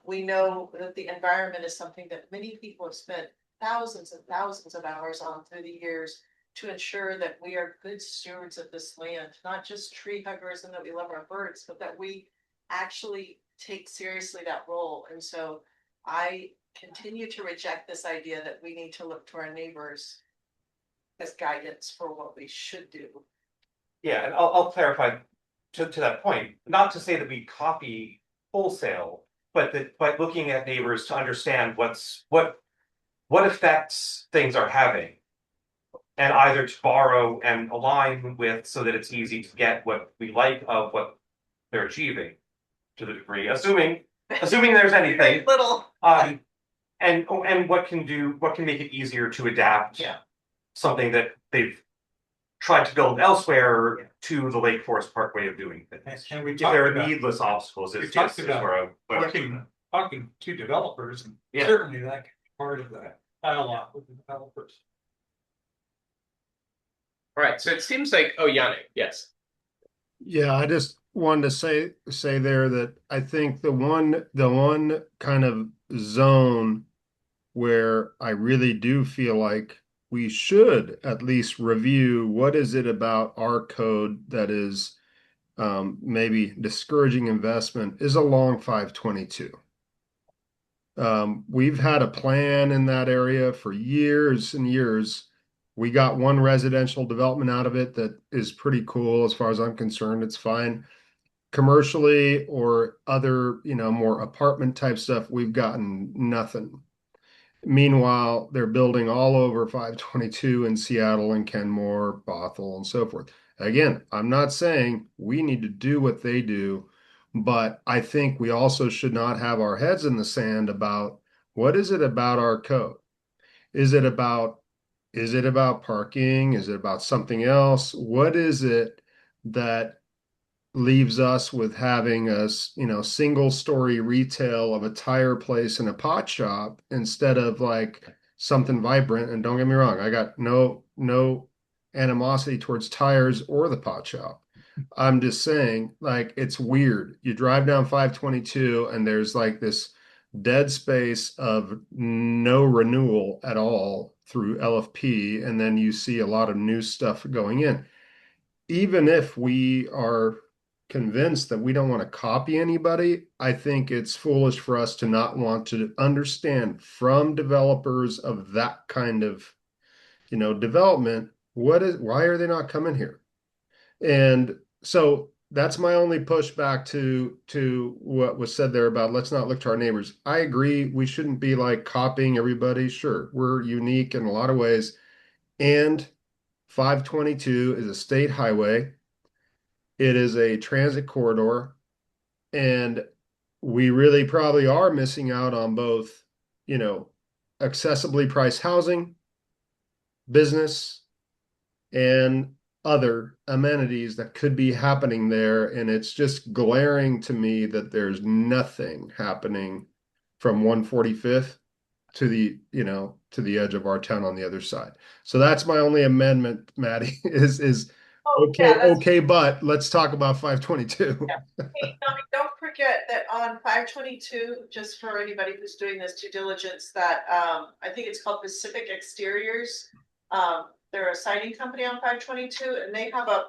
We know that the environment is something that many people have spent thousands and thousands of hours on through the years to ensure that we are good stewards of this land, not just tree huggers and that we love our birds, but that we actually take seriously that role. And so I continue to reject this idea that we need to look to our neighbors as guidance for what we should do. Yeah, and I'll clarify to that point, not to say that we copy wholesale, but that by looking at neighbors to understand what effects things are having. And either to borrow and align with so that it's easy to get what we like of what they're achieving to the degree, assuming there's anything. Little. And what can make it easier to adapt something that they've tried to build elsewhere to the Lake Forest Park way of doing things. And we If talked there are about, needless obstacles, we it's talked just about where talking to developers, and Yeah. certainly that can be part of that. dialogue with the developers. All right, so it seems like, oh, Yannick, yes. Yeah, I just wanted to say there that I think the one kind of zone where I really do feel like we should at least review what is it about our code that is maybe discouraging investment is along 522. We've had a plan in that area for years and years. We got one residential development out of it that is pretty cool as far as I'm concerned. It's fine. Commercially or other, more apartment type stuff, we've gotten nothing. Meanwhile, they're building all over 522 in Seattle and Kenmore, Bothell, and so forth. Again, I'm not saying we need to do what they do, but I think we also should not have our heads in the sand about what is it about our code? Is it about parking? Is it about something else? What is it that leaves us with having a single story retail of a tire place and a pot shop instead of like something vibrant? And don't get me wrong, I got no animosity towards tires or the pot shop. I'm just saying, like, it's weird. You drive down 522 and there's like this dead space of no renewal at all through LFP, and then you see a lot of new stuff going in. Even if we are convinced that we don't want to copy anybody, I think it's foolish for us to not want to understand from developers of that kind of, development, why are they not coming here? And so that's my only pushback to what was said there about let's not look to our neighbors. I agree, we shouldn't be like copying everybody. Sure, we're unique in a lot of ways. And 522 is a state highway. It is a transit corridor, and we really probably are missing out on both, accessibly priced housing, business, and other amenities that could be happening there. And it's just glaring to me that there's nothing happening from 145th to the edge of our town on the other side. So that's my only amendment, Maddie, is Oh, yeah, okay, but let's talk about 522. Yeah. Hey, Tommy, don't forget that on 522, just for anybody who's doing this due diligence, that I think it's called Pacific Exteriors. They're a siding company on 522, and they have a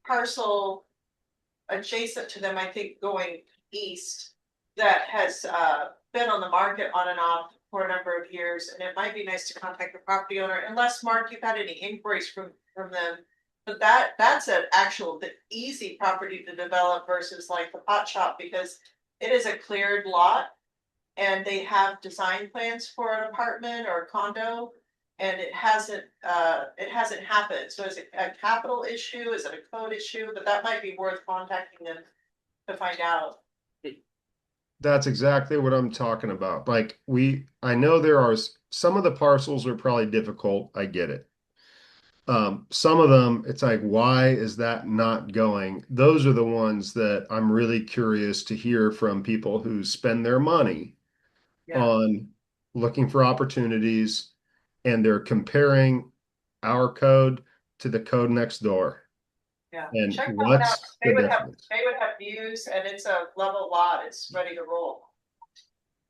parcel adjacent to them, I think, going east, that has been on the market on and off for a number of years. And it might be nice to contact the property owner, unless, Mark, you've had any inquiries from them. But that's an actual easy property to develop versus like the pot shop, because it is a cleared lot and they have design plans for an apartment or a condo, and it hasn't happened. So is it a capital issue? Is it a code issue? But that might be worth contacting them to find out. That's exactly what I'm talking about. Like I know there are some of the parcels are probably difficult. I get it. Some of them, it's like, why is that not going? Those are the ones that I'm really curious to hear from people who spend their money on looking for opportunities, and they're comparing our code to the code next door. Yeah, And check that out. what's the difference? They would have views, and it's a level lot. It's ready to roll.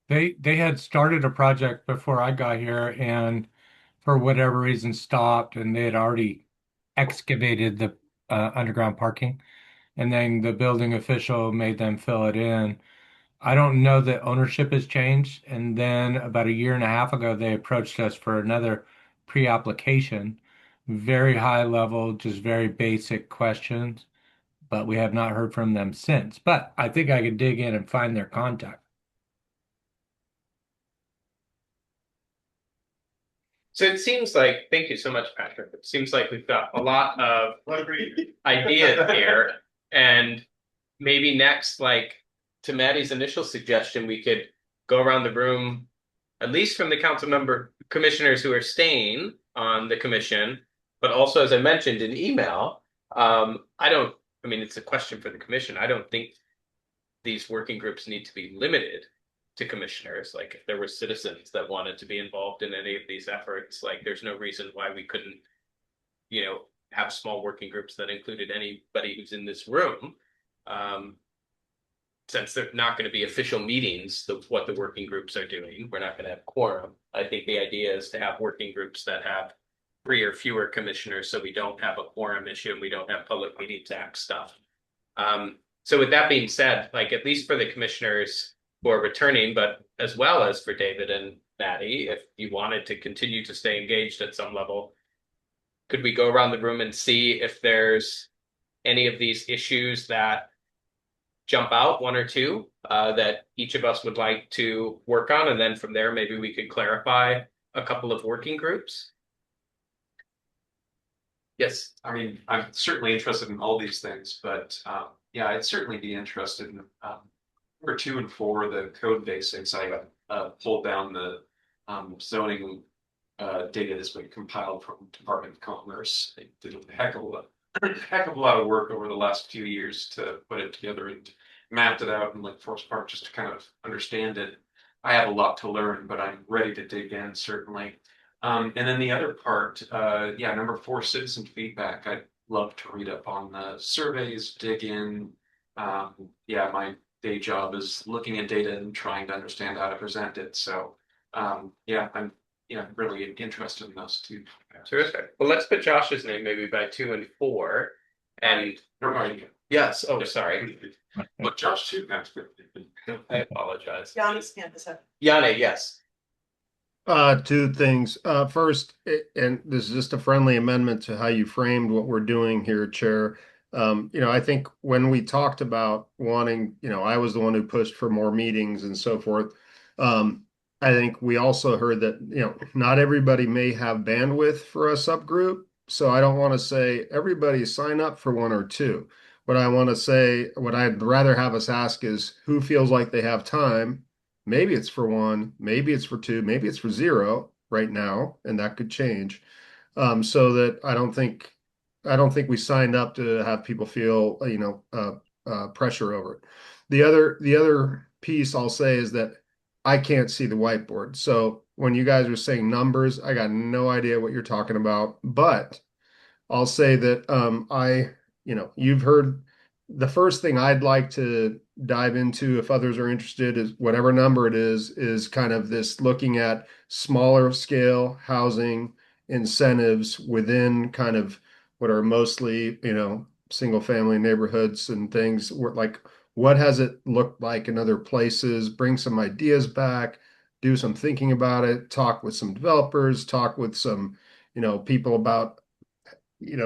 They had started a project before I got here and for whatever reason stopped, and they had already excavated the underground parking, and then the building official made them fill it in. I don't know that ownership has changed. And then about a year and a half ago, they approached us for another pre-application, very high level, just very basic questions, but we have not heard from them since. But I think I could dig in and find their contact. So it seems like, thank you so much, Patrick. It seems like we've got a lot of ideas here. And maybe next, like to Maddie's initial suggestion, we could go around the room, at least from the council member commissioners who are staying on the commission, but also, as I mentioned in email, I mean, it's a question for the commission. I don't think these working groups need to be limited to commissioners. Like if there were citizens that wanted to be involved in any of these efforts, like there's no reason why we couldn't, have small working groups that included anybody who's in this room. Since they're not going to be official meetings of what the working groups are doing, we're not going to have quorum. I think the idea is to have working groups that have 3 or fewer commissioners, so we don't have a quorum issue and we don't have Public Meetings Act stuff. So with that being said, like at least for the commissioners who are returning, but as well as for David and Maddie, if you wanted to continue to stay engaged at some level, could we go around the room and see if there's any of these issues that jump out, one or two, that each of us would like to work on, and then from there maybe we could clarify a couple of working groups? Yes. I mean, I'm certainly interested in all these things, but yeah, I'd certainly be interested in number 2 and 4, the code basics. I pulled down the zoning data that's been compiled from Department of Commerce. They did a heck of a lot of work over the last few years to put it together and mapped it out in Lake Forest Park just to kind of understand it. I have a lot to learn, but I'm ready to dig in, certainly. And then the other part, yeah, number 4, citizen feedback. I'd love to read up on the surveys, dig in. Yeah, my day job is looking at data and trying to understand how to present it. So yeah, I'm really interested in those two. Terrific. Well, let's put Josh's name maybe by 2 and 4. And yes, oh, sorry. But Josh too, that's good. I apologize. Yanni's hand is up. Yanni, yes. 2 things. First, and this is just a friendly amendment to how you framed what we're doing here, Chair. I think when we talked about wanting, I was the one who pushed for more meetings and so forth. I think we also heard that, not everybody may have bandwidth for a subgroup. So I don't want to say everybody sign up for 1 or 2. What I want to say, what I'd rather have us ask is who feels like they have time. Maybe it's for 1, maybe it's for 2, maybe it's for 0 right now, and that could change. So that I don't think we signed up to have people feel, pressure over it. The other piece I'll say is that I can't see the whiteboard. So when you guys are saying numbers, I got no idea what you're talking about, but I'll say that you've heard the first thing I'd like to dive into, if others are interested, is whatever number it is kind of this looking at smaller scale housing incentives within kind of what are mostly, single family neighborhoods and things. Like, what has it looked like in other places? Bring some ideas back, do some thinking about it, talk with some developers, talk with some, people about,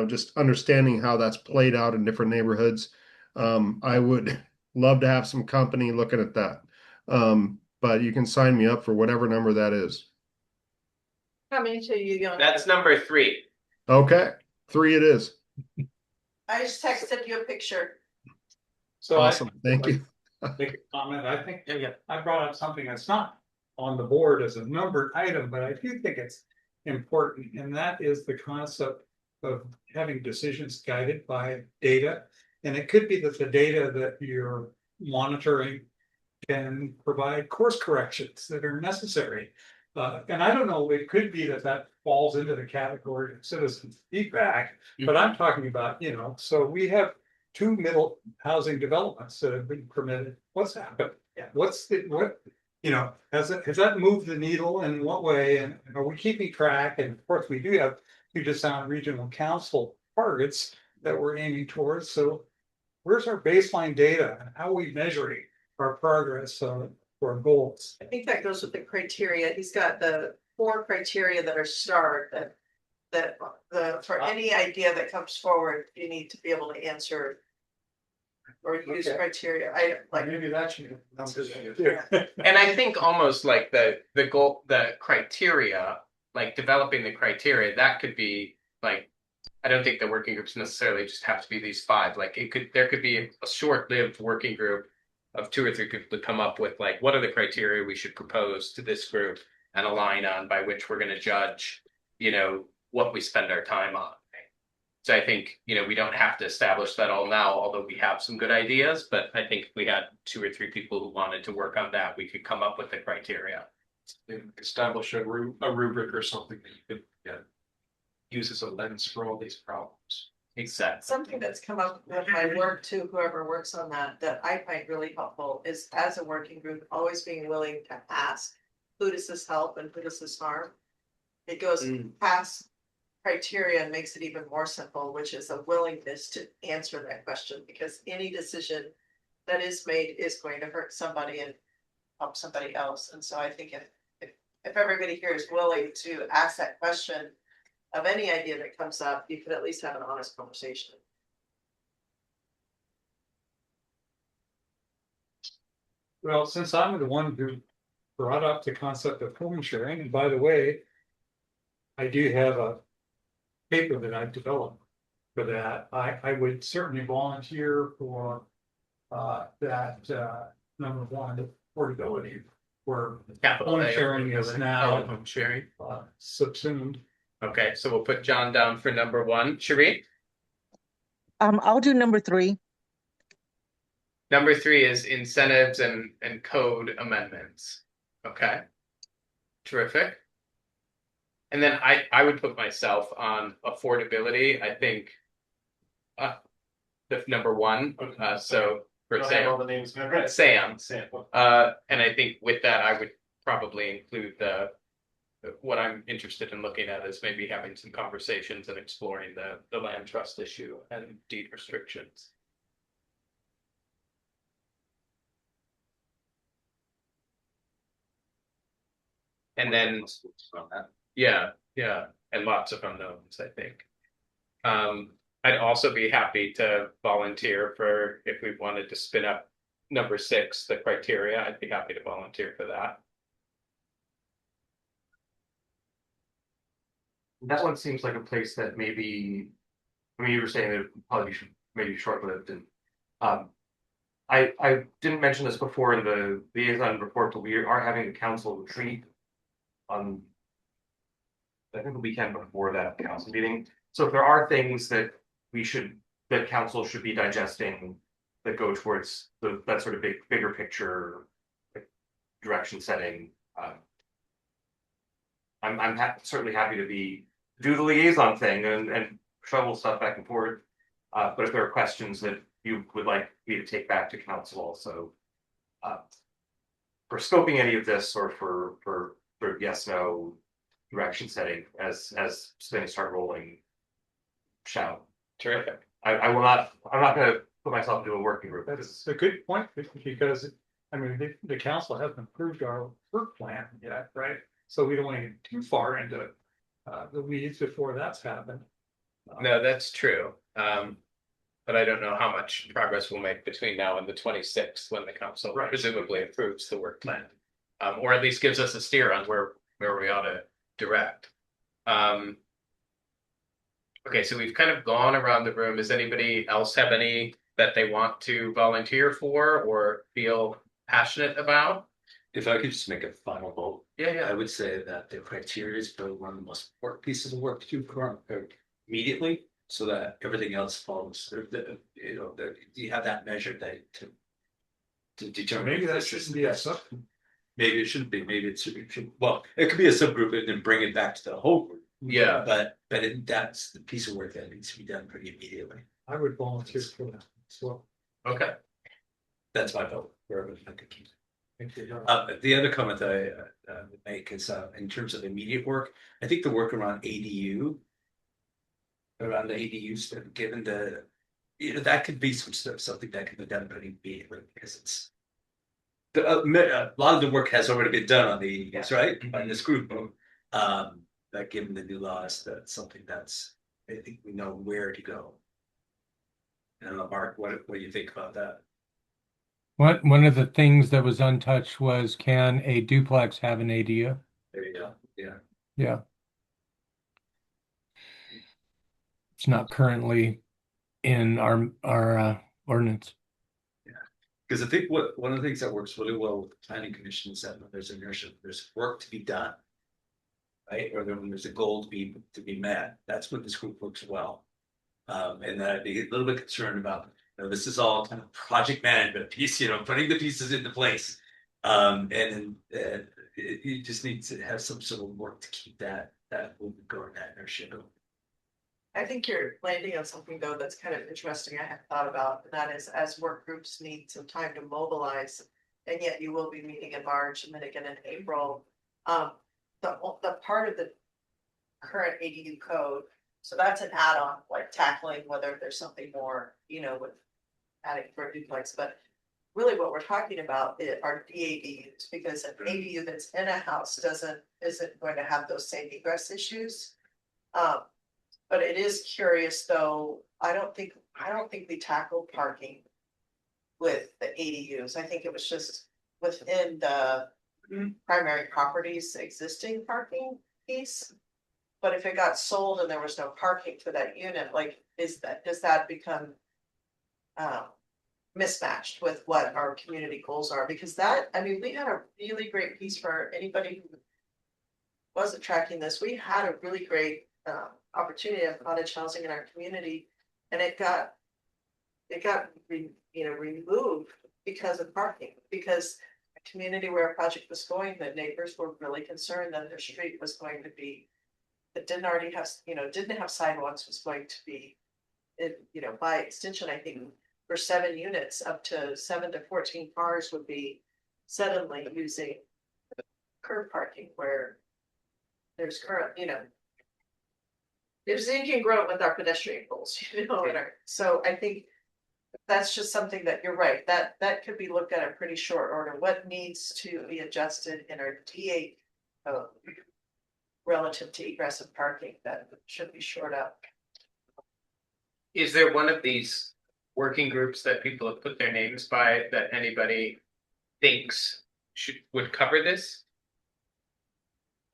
just understanding how that's played out in different neighborhoods. I would love to have some company looking at that. But you can sign me up for whatever number that is. Coming to you, Yanni. That's number 3. Okay, 3 it is. I just texted you a picture. So Awesome, thank you. Make a comment. I think I brought up something that's not on the board as a numbered item, but I do think it's important, and that is the concept of having decisions guided by data. And it could be that the data that you're monitoring can provide course corrections that are necessary. And I don't know, it could be that falls into the category of citizen feedback, but I'm talking about, so we have 2 middle housing developments that have been permitted. What's happened? Has that moved the needle, in what way? And are we keeping track? And of course, we do have Puget Sound Regional Council targets that we're aiming towards. So where's our baseline data, and how are we measuring our progress for our goals? I think that goes with the criteria. He's got the 4 criteria that are starred that for any idea that comes forward, you need to be able to answer or use criteria. Maybe that should. And I think almost like the goal, the criteria, like developing the criteria, that could be like, I don't think the working groups necessarily just have to be these 5. Like there could be a short-lived working group of 2 or 3 people to come up with like, what are the criteria we should propose to this group and align on, by which we're going to judge, what we spend our time on. So I think, we don't have to establish that all now, although we have some good ideas, but I think if we had 2 or 3 people who wanted to work on that, we could come up with the criteria. Establish a rubric or something that you could, use as a lens for all these problems. Exactly. Something that's come up with my work too, whoever works on that, that I find really helpful is as a working group, always being willing to ask, who does this help and who does this harm? It goes past criteria and makes it even more simple, which is a willingness to answer that question, because any decision that is made is going to hurt somebody and help somebody else. And so I think if everybody here is willing to ask that question of any idea that comes up, you could at least have an honest conversation. Well, since I'm the one who brought up the concept of home sharing, and by the way, I do have a paper that I've developed for that. I would certainly volunteer for that number one, affordability, where home sharing is now home sharing. subsumed. Okay, so we'll put John down for number 1. Sheree? I'll do number 3. Number 3 is incentives and code amendments. Okay. Terrific. And then I would put myself on affordability. I think the number 1. So for Don't have all Sam, the names memorized. Sam. Sam. And I think with that, I would probably include what I'm interested in looking at is maybe having some conversations and exploring the land trust issue and deed restrictions. And then, yeah, and lots of unknowns, I think. I'd also be happy to volunteer for if we wanted to spin up number 6, the criteria. I'd be happy to volunteer for that. That one seems like a place that maybe, I mean, you were saying that it probably should maybe short-lived, and I didn't mention this before in the liaison report, but we are having a council retreat on, I think, the weekend before that council meeting. So if there are things that council should be digesting that go towards that sort of bigger picture, like, direction setting, I'm certainly happy to do the liaison thing and shovel stuff back and forth. But if there are questions that you would like me to take back to council also, for scoping any of this, or for yes, no direction setting as things start rolling, shout. Terrific. I'm not gonna put myself into a working group. That's a good point, because I mean, the council hasn't approved our work plan yet, right? So we don't want to get too far into the weeds before that's happened. No, that's true. But I don't know how much progress we'll make between now and the 26th, when the council presumably approves the work plan, or at least gives us a steer on where we ought to direct. Okay, so we've kind of gone around the room. Does anybody else have any that they want to volunteer for or feel passionate about? If I could just make a final vote. Yeah. I would say that the criteria is probably one of the most important pieces of work to do immediately, so that everything else follows. You have that measure to determine. Maybe that shouldn't be a sub. Maybe it shouldn't be. Maybe it should. Well, it could be a subgroup and then bring it back to the whole group. Yeah, but that's the piece of work that needs to be done pretty immediately. I would volunteer for that as well. Okay. That's my vote. Wherever I could keep. Thank you. The other comment I would make is in terms of immediate work, I think the work around the ADUs, given that could be something that can be done pretty immediately, because it's a lot of the work has already been done on the ADUs, right? By this group. That given the new laws, that's something that's, I think we know where to go. I don't know, Mark, what do you think about that? One of the things that was untouched was, can a duplex have an ADU? There you go. Yeah. Yeah. It's not currently in our ordinance. Yeah, because I think one of the things that works really well with the planning commission is that when there's inertia, there's work to be done, right? Or when there's a goal to be met, that's when this group works well. And then I'd be a little bit concerned about, this is all kind of project management piece, putting the pieces into place. You just need to have some sort of work to keep that movement going, that inertia going. I think you're landing on something though that's kind of interesting I hadn't thought about, and that is as work groups need some time to mobilize, and yet you will be meeting in March and then again in April. The part of the current ADU code, so that's an add-on, like tackling whether there's something more, with adding for a duplex, but really what we're talking about are DADUs, because an ADU that's in a house isn't going to have those same egress issues. But it is curious though, I don't think we tackled parking with the ADUs. I think it was just within the primary properties existing parking piece. But if it got sold and there was no parking for that unit, like, does that become mismatched with what our community goals are? Because we had a really great piece for anybody who wasn't tracking this. We had a really great opportunity of cottage housing in our community, and it got removed because of parking, because a community where a project was going, the neighbors were really concerned that their street was going to be, that didn't already have, didn't have sidewalks, was going to be, by extension, I think for 7 units, up to 7 to 14 cars would be suddenly using curb parking where there's current, there's incongruent with our pedestrian goals, so I think that's just something that you're right, that could be looked at in pretty short order. What needs to be adjusted in our D8 relative to egress and parking that should be shored up? Is there one of these working groups that people have put their names by that anybody thinks would cover this?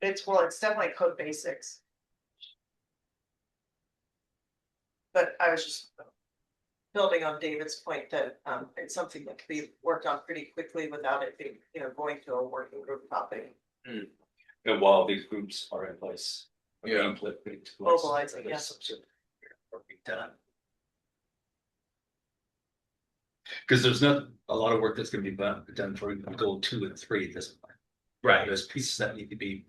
It's definitely code basics. But I was just building on David's point that it's something that could be worked on pretty quickly without it being, going to a working group topic. And while these groups are in place, Mobilizing, yes. Done. Because there's not a lot of work that's going to be done for goal 2 and 3 at this point. Right. There's pieces that need to be.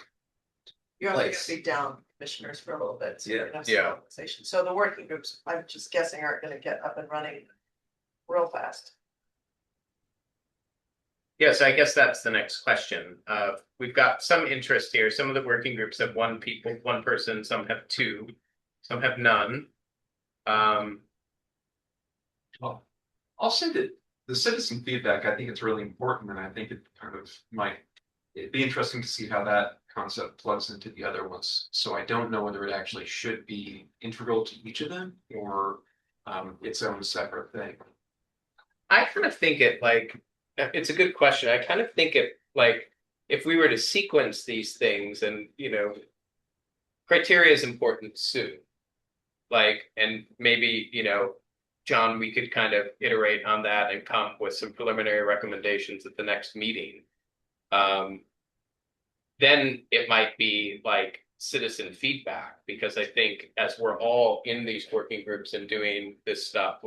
You're only going to be down commissioners for a little bit. So Yeah. So the working groups, I'm just guessing, aren't going to get up and running real fast. Yes, I guess that's the next question. We've got some interest here. Some of the working groups have one person, some have 2, some have none. Well, I'll say that the citizen feedback, I think it's really important, and I think it kind of it'd be interesting to see how that concept plugs into the other ones. So I don't know whether it actually should be integral to each of them or its own separate thing. I kind of think it's a good question. I kind of think if we were to sequence these things and, criteria is important too. And maybe, John, we could kind of iterate on that and come with some preliminary recommendations at the next meeting. Then it might be citizen feedback, because I think as we're all in these working groups and doing this stuff,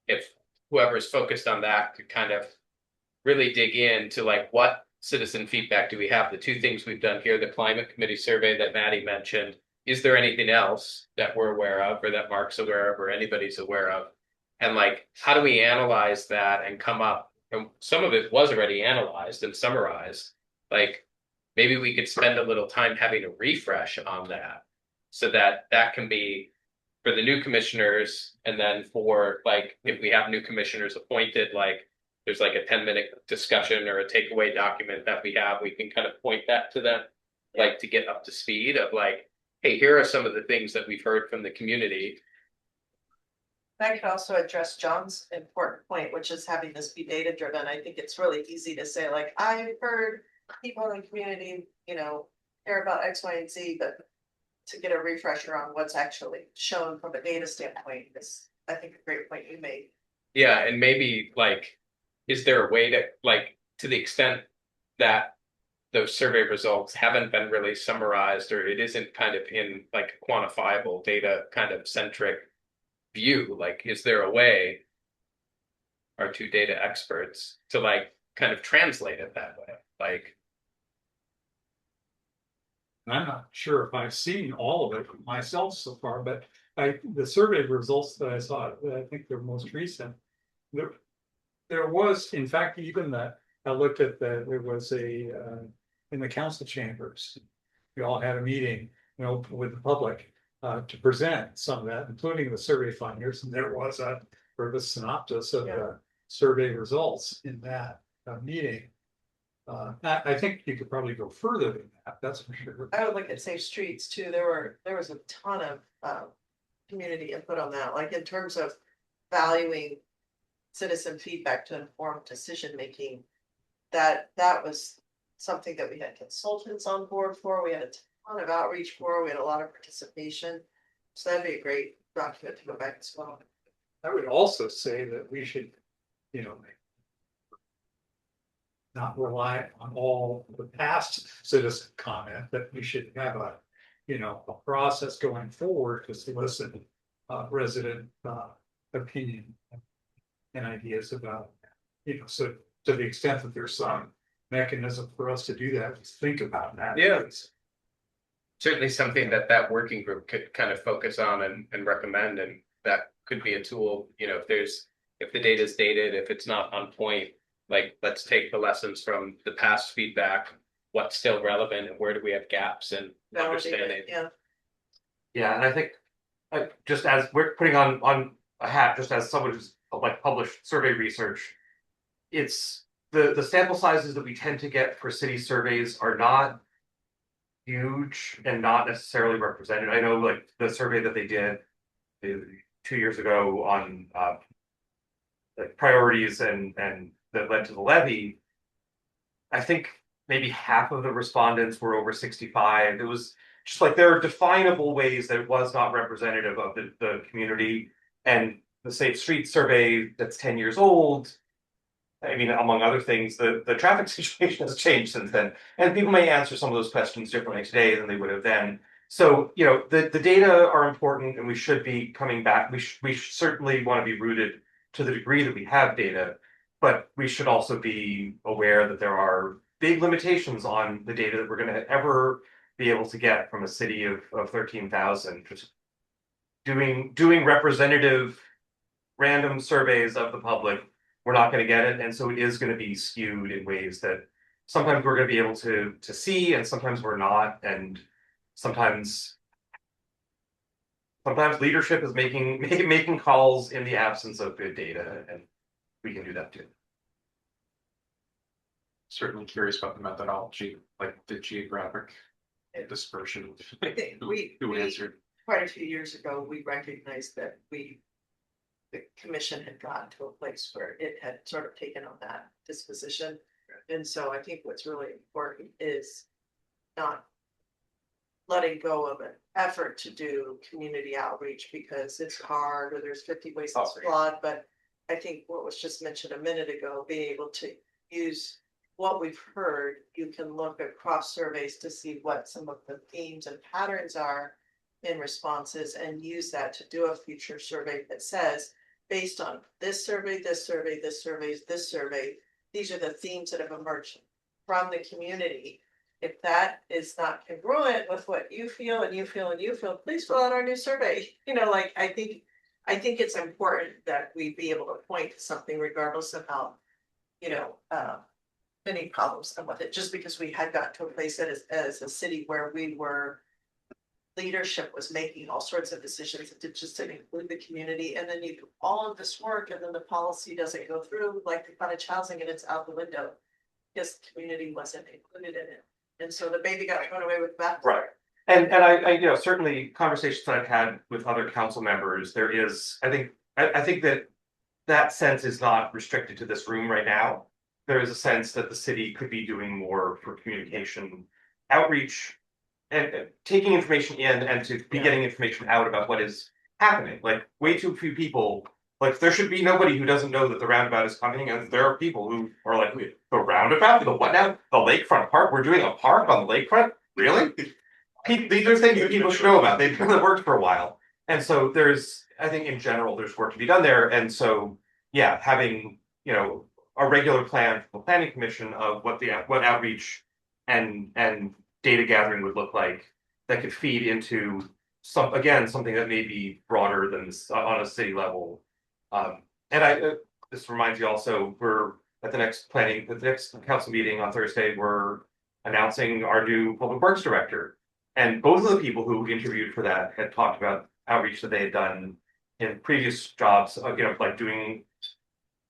if whoever's focused on that could kind of really dig into what citizen feedback do we have? The 2 things we've done here, the climate committee survey that Maddie mentioned. Is there anything else that we're aware of, or that Mark's aware of, or anybody's aware of? And how do we analyze that and come up? And some of it was already analyzed and summarized. Maybe we could spend a little time having a refresh on that, so that can be for the new commissioners, and then for if we have new commissioners appointed, there's a 10-minute discussion or a takeaway document that we have, we can kind of point that to them, to get up to speed of hey, here are some of the things that we've heard from the community. That could also address John's important point, which is having this be data driven. I think it's really easy to say I've heard people in the community, care about X, Y, and Z, but to get a refresher on what's actually shown from a data standpoint is, I think, a great point you made. Yeah, and maybe is there a way to the extent that those survey results haven't been really summarized, or it isn't kind of in quantifiable data kind of centric, view, like, is there a way, our two data experts, to like kind of translate it that way? Like, I'm not sure if I've seen all of it myself so far, but the survey results that I saw, I think they're most recent. There was, in fact, even that, I looked at there was in the council chambers. We all had a meeting, with the public, to present some of that, including the survey findings, and there was a sort of a synopsis of the survey results in that meeting. I think you could probably go further than that, that's for sure. I would look at Safe Streets too. There was a ton of community input on that, like in terms of valuing citizen feedback to inform decision making. That was something that we had consultants on board for. We had a ton of outreach for. We had a lot of participation. So that'd be a great document to go back as well. I would also say that we should, not rely on all the past citizen comment, that we should have a process going forward to solicit resident opinion and ideas about, so to the extent that there's some mechanism for us to do that, just think about that. Yeah. Certainly something that working group could kind of focus on and recommend, and that could be a tool, if the data is dated, if it's not on point, like, let's take the lessons from the past feedback, what's still relevant, and where do we have gaps in understanding. Yeah, and I think, just as we're putting on a hat, just as someone who's like published survey research, it's the sample sizes that we tend to get for city surveys are not huge and not necessarily represented. I know, like, the survey that they did 2 years ago on like priorities and that led to the levy, I think maybe half of the respondents were over 65. It was just like, there are definable ways that it was not representative of the community. And the Safe Streets survey that's 10 years old, I mean, among other things, the traffic situation has changed since then. And people may answer some of those questions differently today than they would have then. So, the data are important, and we should be coming back. We certainly want to be rooted to the degree that we have data, but we should also be aware that there are big limitations on the data that we're going to ever be able to get from a city of 13,000. Just doing representative random surveys of the public, we're not going to get it, and so it is going to be skewed in ways that sometimes we're going to be able to see, and sometimes we're not, and sometimes leadership is making calls in the absence of good data, and we can do that too. Certainly curious about the methodology, like the geographic dispersion. Who answered? Quite a few years ago, we recognized that the commission had gotten to a place where it had sort of taken on that disposition. And so I think what's really important is not letting go of an effort to do community outreach, because it's hard, or there's 50 ways it's flawed. But I think what was just mentioned a minute ago, being able to use what we've heard, you can look across surveys to see what some of the themes and patterns are in responses, and use that to do a future survey that says, based on this survey, this survey, this survey, this survey, these are the themes that have emerged from the community. If that is not congruent with what you feel and you feel and you feel, please fill out our new survey. I think it's important that we be able to point to something regardless of how, many problems come with it, just because we had got to a place that as a city where leadership was making all sorts of decisions that just didn't include the community, and then you do all of this work, and then the policy doesn't go through, like the cottage housing, and it's out the window because the community wasn't included in it, and so the baby got thrown away with the bathwater. Right. And I certainly conversations that I've had with other council members, there is, I think that sense is not restricted to this room right now. There is a sense that the city could be doing more for communication outreach and taking information in, and to be getting information out about what is happening. Like, way too few people, like, there should be nobody who doesn't know that the roundabout is coming, and there are people who are like, the roundabout, the what now? The lakefront park? We're doing a park on the lakefront? Really? These are things that people should know about. They've worked for a while. And so there's I think in general, there's work to be done there. And so, yeah, having, a regular plan for the planning commission of what outreach and data gathering would look like that could feed into something that may be broader than this on a city level. And this reminds me also, we're at the next council meeting on Thursday, we're announcing our new public works director. And both of the people who interviewed for that had talked about outreach that they had done in previous jobs, like doing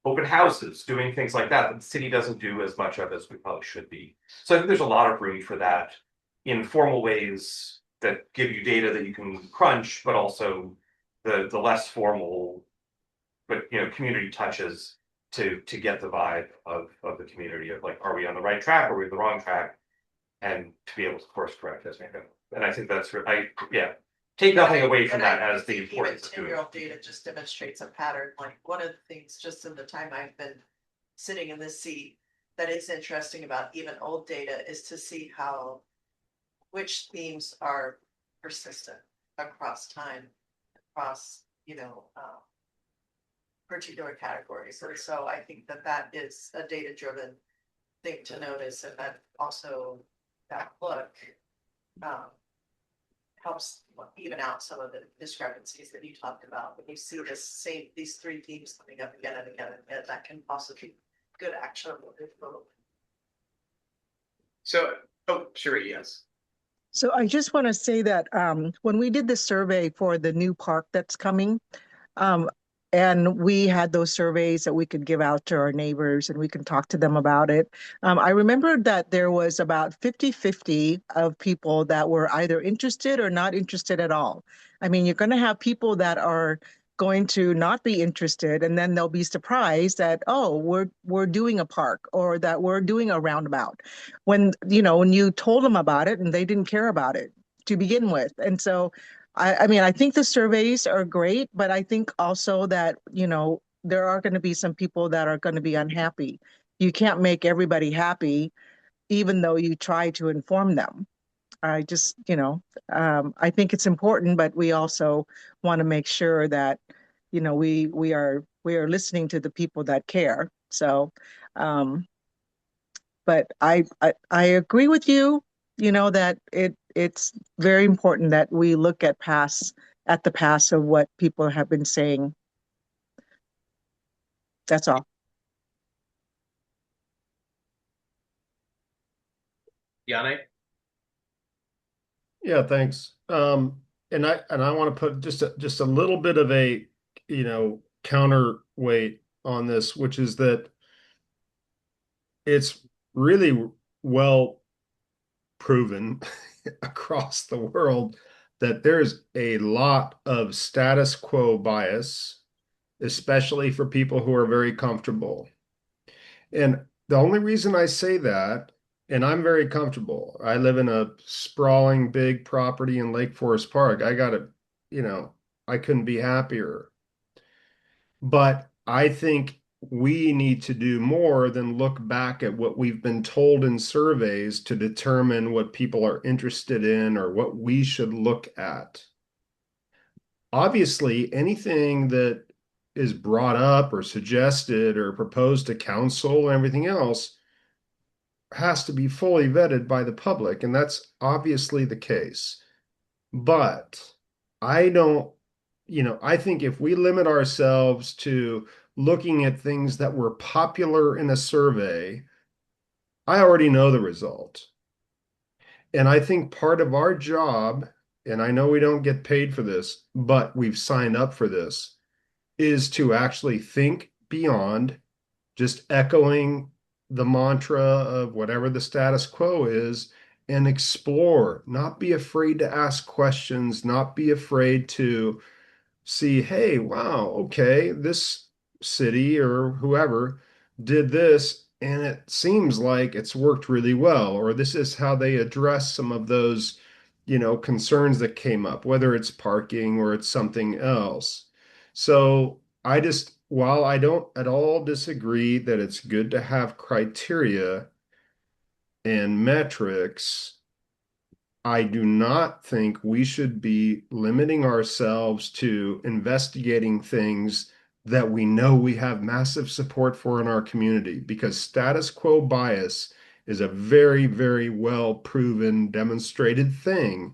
open houses, doing things like that the city doesn't do as much of as we probably should be. So I think there's a lot of room for that in formal ways that give you data that you can crunch, but also the less formal, but community touches to get the vibe of the community of like, are we on the right track? Are we on the wrong track? And to be able to course correct as we go. And I think take nothing away from that as the importance of doing it. 10-year-old data just demonstrates a pattern. Like one of the things just in the time I've been sitting in this seat that is interesting about even old data is to see which themes are persistent across time, across, particular categories. And so I think that is a data-driven thing to notice, and that also that look helps even out some of the discrepancies that you talked about. When you see these three themes coming up again and again, and that can also be good actionable info. So, sure, yes. So I just want to say that when we did the survey for the new park that's coming, and we had those surveys that we could give out to our neighbors and we can talk to them about it. I remember that there was about 50-50 of people that were either interested or not interested at all. I mean, you're going to have people that are going to not be interested, and then they'll be surprised that, oh, we're doing a park or that we're doing a roundabout. When you told them about it and they didn't care about it to begin with. And so I mean, I think the surveys are great, but I think also that, there are going to be some people that are going to be unhappy. You can't make everybody happy, even though you try to inform them. I just, I think it's important, but we also want to make sure that, we are listening to the people that care. So, but I agree with you, that it's very important that we look at the past of what people have been saying. That's all. Yannick? Yeah, thanks. And I want to put just a little bit of a, counterweight on this, which is that it's really well proven across the world that there's a lot of status quo bias, especially for people who are very comfortable. And the only reason I say that, and I'm very comfortable, I live in a sprawling big property in Lake Forest Park. I couldn't be happier. But I think we need to do more than look back at what we've been told in surveys to determine what people are interested in or what we should look at. Obviously, anything that is brought up or suggested or proposed to council and everything else has to be fully vetted by the public, and that's obviously the case. But I don't, I think if we limit ourselves to looking at things that were popular in a survey, I already know the result. And I think part of our job, and I know we don't get paid for this, but we've signed up for this, is to actually think beyond just echoing the mantra of whatever the status quo is and explore, not be afraid to ask questions, not be afraid to see, hey, wow, okay, this city or whoever did this, and it seems like it's worked really well, or this is how they address some of those, concerns that came up, whether it's parking or it's something else. So while I don't at all disagree that it's good to have criteria and metrics, I do not think we should be limiting ourselves to investigating things that we know we have massive support for in our community, because status quo bias is a very, very well proven, demonstrated thing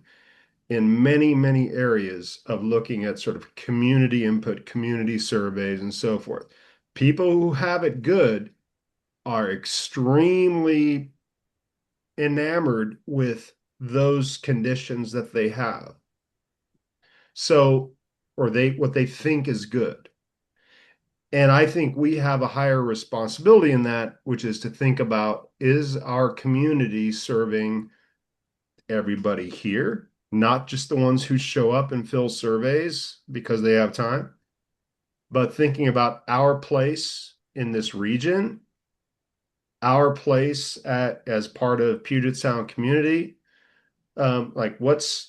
in many, many areas of looking at sort of community input, community surveys, and so forth. People who have it good are extremely enamored with those conditions that they have. So, or what they think is good. And I think we have a higher responsibility in that, which is to think about, is our community serving everybody here, not just the ones who show up and fill surveys because they have time, but thinking about our place in this region, our place as part of Puget Sound community. Like what's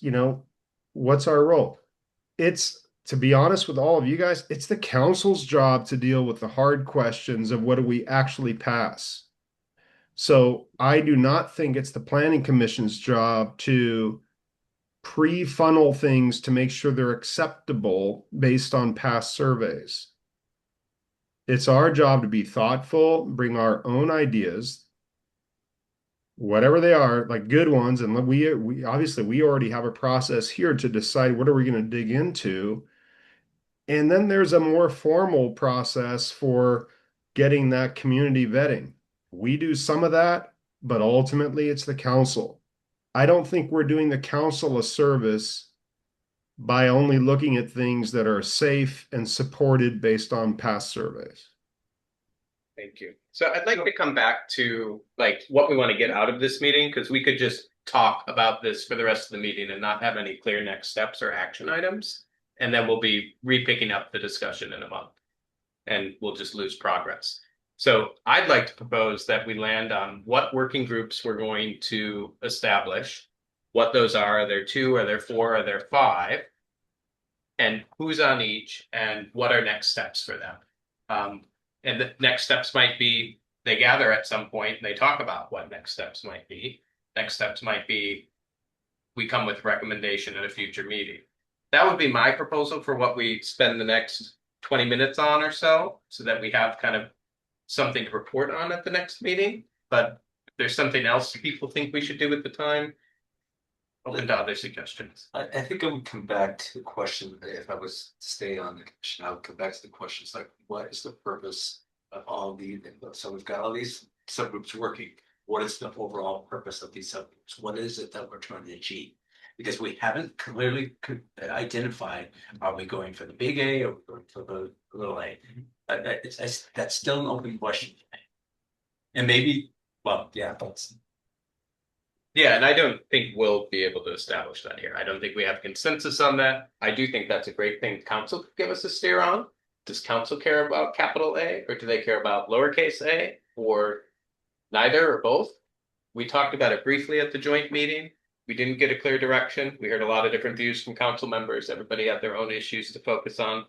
our role? It's, to be honest with all of you guys, it's the council's job to deal with the hard questions of what do we actually pass. So I do not think it's the planning commission's job to pre-funnel things to make sure they're acceptable based on past surveys. It's our job to be thoughtful, bring our own ideas, whatever they are, like good ones. And we obviously we already have a process here to decide what are we going to dig into. And then there's a more formal process for getting that community vetting. We do some of that, but ultimately it's the council. I don't think we're doing the council a service by only looking at things that are safe and supported based on past surveys. Thank you. So I'd like to come back to like what we want to get out of this meeting, because we could just talk about this for the rest of the meeting and not have any clear next steps or action items. And then we'll be re-picking up the discussion in a month and we'll just lose progress. So I'd like to propose that we land on what working groups we're going to establish, what those are there 2, are there 4, are there 5, and who's on each, and what are next steps for them. And the next steps might be they gather at some point and they talk about what next steps might be. Next steps might be we come with recommendation at a future meeting. That would be my proposal for what we spend the next 20 minutes on or so that we have kind of something to report on at the next meeting. But if there's something else people think we should do at the time, open to other suggestions. I think I would come back to the question, if I was to stay on the commission, I would come back to the questions like, what is the purpose of all the, so we've got all these subgroups working. What is the overall purpose of these subgroups? What is it that we're trying to achieve? Because we haven't clearly identified, are we going for the big A or going for the little A? That's still an open question. And maybe, well, yeah, that's. Yeah, and I don't think we'll be able to establish that here. I don't think we have consensus on that. I do think that's a great thing council could give us a steer on. Does council care about capital A, or do they care about lowercase a, or neither or both? We talked about it briefly at the joint meeting. We didn't get a clear direction. We heard a lot of different views from council members. Everybody had their own issues to focus on.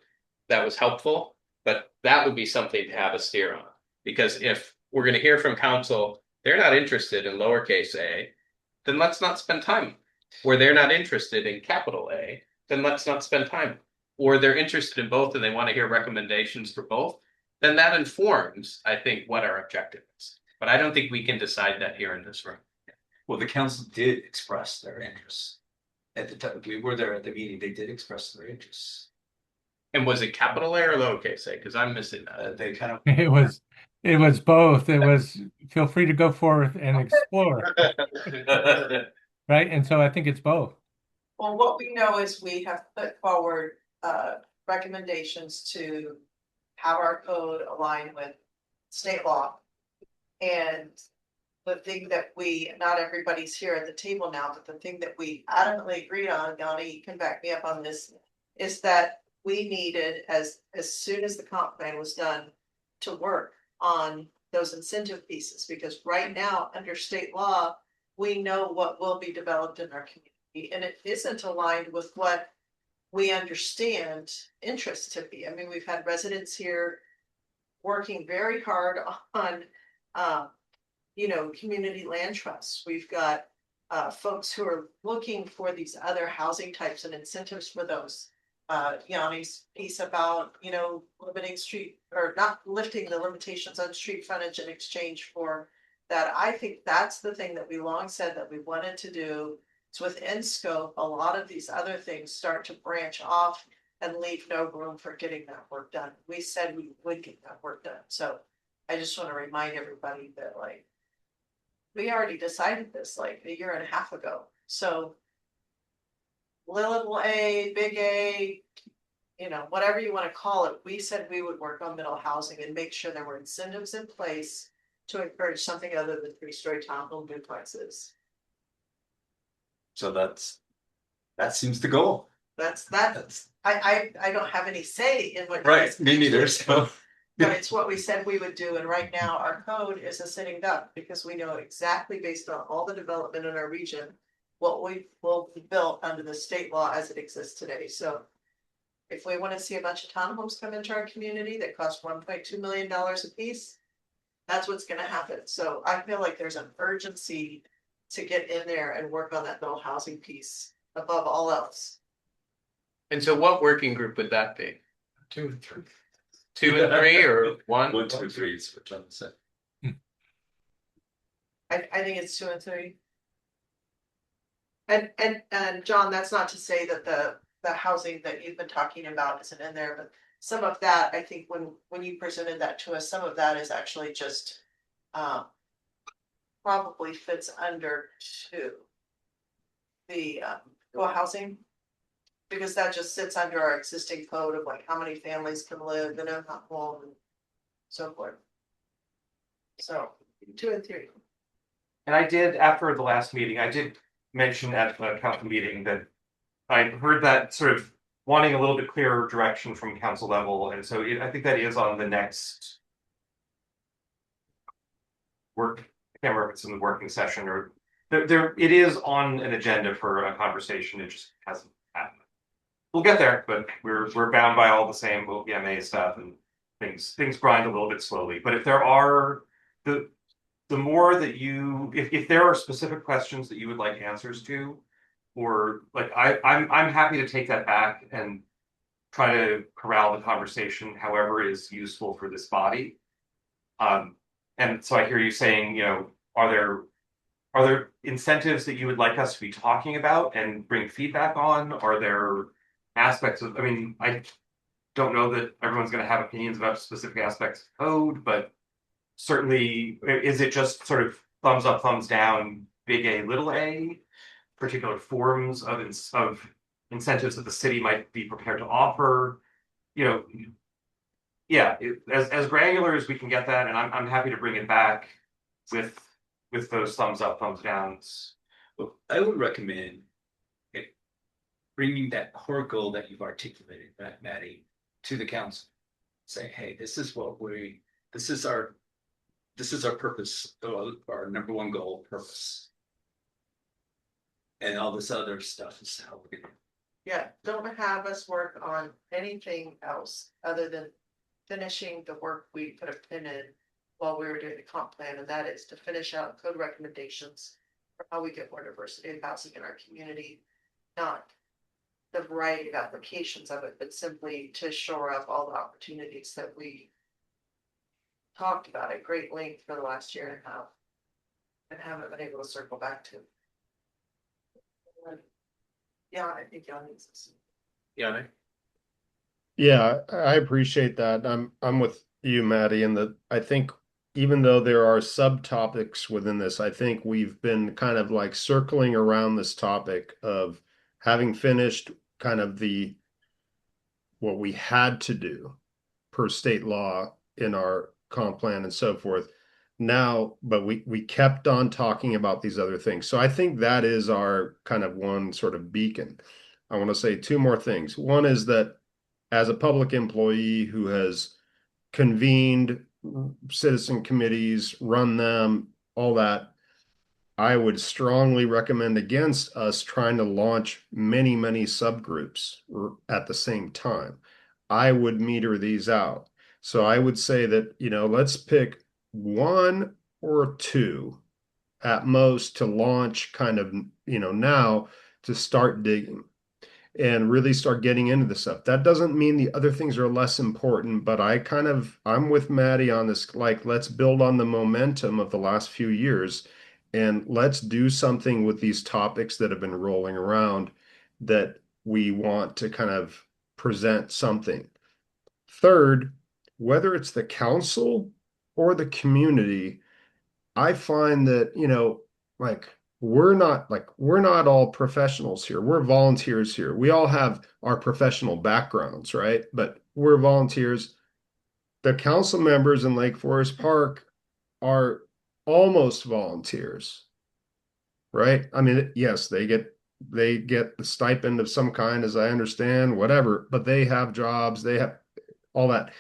That was helpful, but that would be something to have a steer on. Because if we're going to hear from council, they're not interested in lowercase a, then let's not spend time. Or they're not interested in capital A, then let's not spend time. Or they're interested in both and they want to hear recommendations for both, then that informs, I think, what our objective is. But I don't think we can decide that here in this room. Well, the council did express their interests. At the time we were there at the meeting, they did express their interests. And was it capital A or lowercase a? Because I'm missing that. They kind of. It was both. It was feel free to go forth and explore. Right. And so I think it's both. Well, what we know is we have put forward recommendations to have our code align with state law. And the thing that not everybody's here at the table now, but the thing that we adamantly agreed on, Yanni, you can back me up on this, is that we needed, as soon as the comp plan was done, to work on those incentive pieces, because right now, under state law, we know what will be developed in our community, and it isn't aligned with what we understand interests to be. I mean, we've had residents here working very hard on, community land trusts. We've got folks who are looking for these other housing types and incentives for those. Yanni's piece about, limiting street or not lifting the limitations on street frontage in exchange for that. I think that's the thing that we long said that we wanted to do. It's within scope. A lot of these other things start to branch off and leave no room for getting that work done. We said we would get that work done. So I just want to remind everybody that we already decided this like a year and a half ago. So little a, big A, whatever you want to call it, we said we would work on middle housing and make sure there were incentives in place to encourage something other than 3-story townhome duplexes. So that seems the goal. That's I don't have any say in what. Right, me neither, so. But it's what we said we would do, and right now our code is a sitting duck because we know exactly based on all the development in our region what we will be built under the state law as it exists today. So if we want to see a bunch of townhomes come into our community that cost $1.2 million a piece, that's what's going to happen. So I feel like there's an urgency to get in there and work on that middle housing piece above all else. And so what working group would that be? 2 and 3. 2 and 3 or 1? 1, 2, 3 is what John said. I think it's 2 and 3. And John, that's not to say that the housing that you've been talking about isn't in there, but some of that, I think when you presented that to us, some of that is actually just probably fits under 2. The co-housing, because that just sits under our existing code of how many families can live in a home and so forth. So 2 and 3. And I did, after the last meeting, I did mention at the council meeting that I heard that sort of wanting a little bit clearer direction from council level. And so I think that is on the next work. I can't remember if it's in the working session or it is on an agenda for a conversation. It just hasn't happened. We'll get there, but we're bound by all the same OPMA stuff and things grind a little bit slowly. But if there are the more that if there are specific questions that you would like answers to, or I'm happy to take that back and try to corral the conversation however is useful for this body. And so I hear you saying, are there incentives that you would like us to be talking about and bring feedback on? Are there aspects of, I don't know that everyone's going to have opinions about specific aspects of code, but certainly, is it just sort of thumbs up, thumbs down, big A, little a, particular forms of incentives that the city might be prepared to offer? Yeah, as granular as we can get that, and I'm happy to bring it back with those thumbs up, thumbs downs. Well, I would recommend bringing that core goal that you've articulated, right, Maddie, to the council. Say, hey, this is our purpose, our number one goal, purpose. And all this other stuff is how we're gonna. Yeah, don't have us work on anything else other than finishing the work we put a pin in while we were doing the comp plan, and that is to finish out code recommendations for how we get more diversity of housing in our community, not the variety of applications of it, but simply to shore up all the opportunities that we talked about at great length for the last year and a half and haven't been able to circle back to. Yeah, I think y'all need this. Yeah. Yeah, I appreciate that. I'm with you, Maddie, and that I think even though there are subtopics within this, I think we've been kind of like circling around this topic of having finished kind of what we had to do per state law in our comp plan and so forth. Now, but we kept on talking about these other things. So I think that is our kind of one sort of beacon. I want to say 2 more things. One is that as a public employee who has convened citizen committees, run them, all that, I would strongly recommend against us trying to launch many, many subgroups at the same time. I would meter these out. So I would say that, let's pick 1 or 2 at most to launch kind of, now to start digging and really start getting into the stuff. That doesn't mean the other things are less important, but I'm with Maddie on this, like, let's build on the momentum of the last few years and let's do something with these topics that have been rolling around that we want to kind of present something. Third, whether it's the council or the community, I find that, like we're not all professionals here. We're volunteers here. We all have our professional backgrounds, right? But we're volunteers. The council members in Lake Forest Park are almost volunteers, right? I mean, yes, they get the stipend of some kind, as I understand, whatever, but they have jobs, they have all that.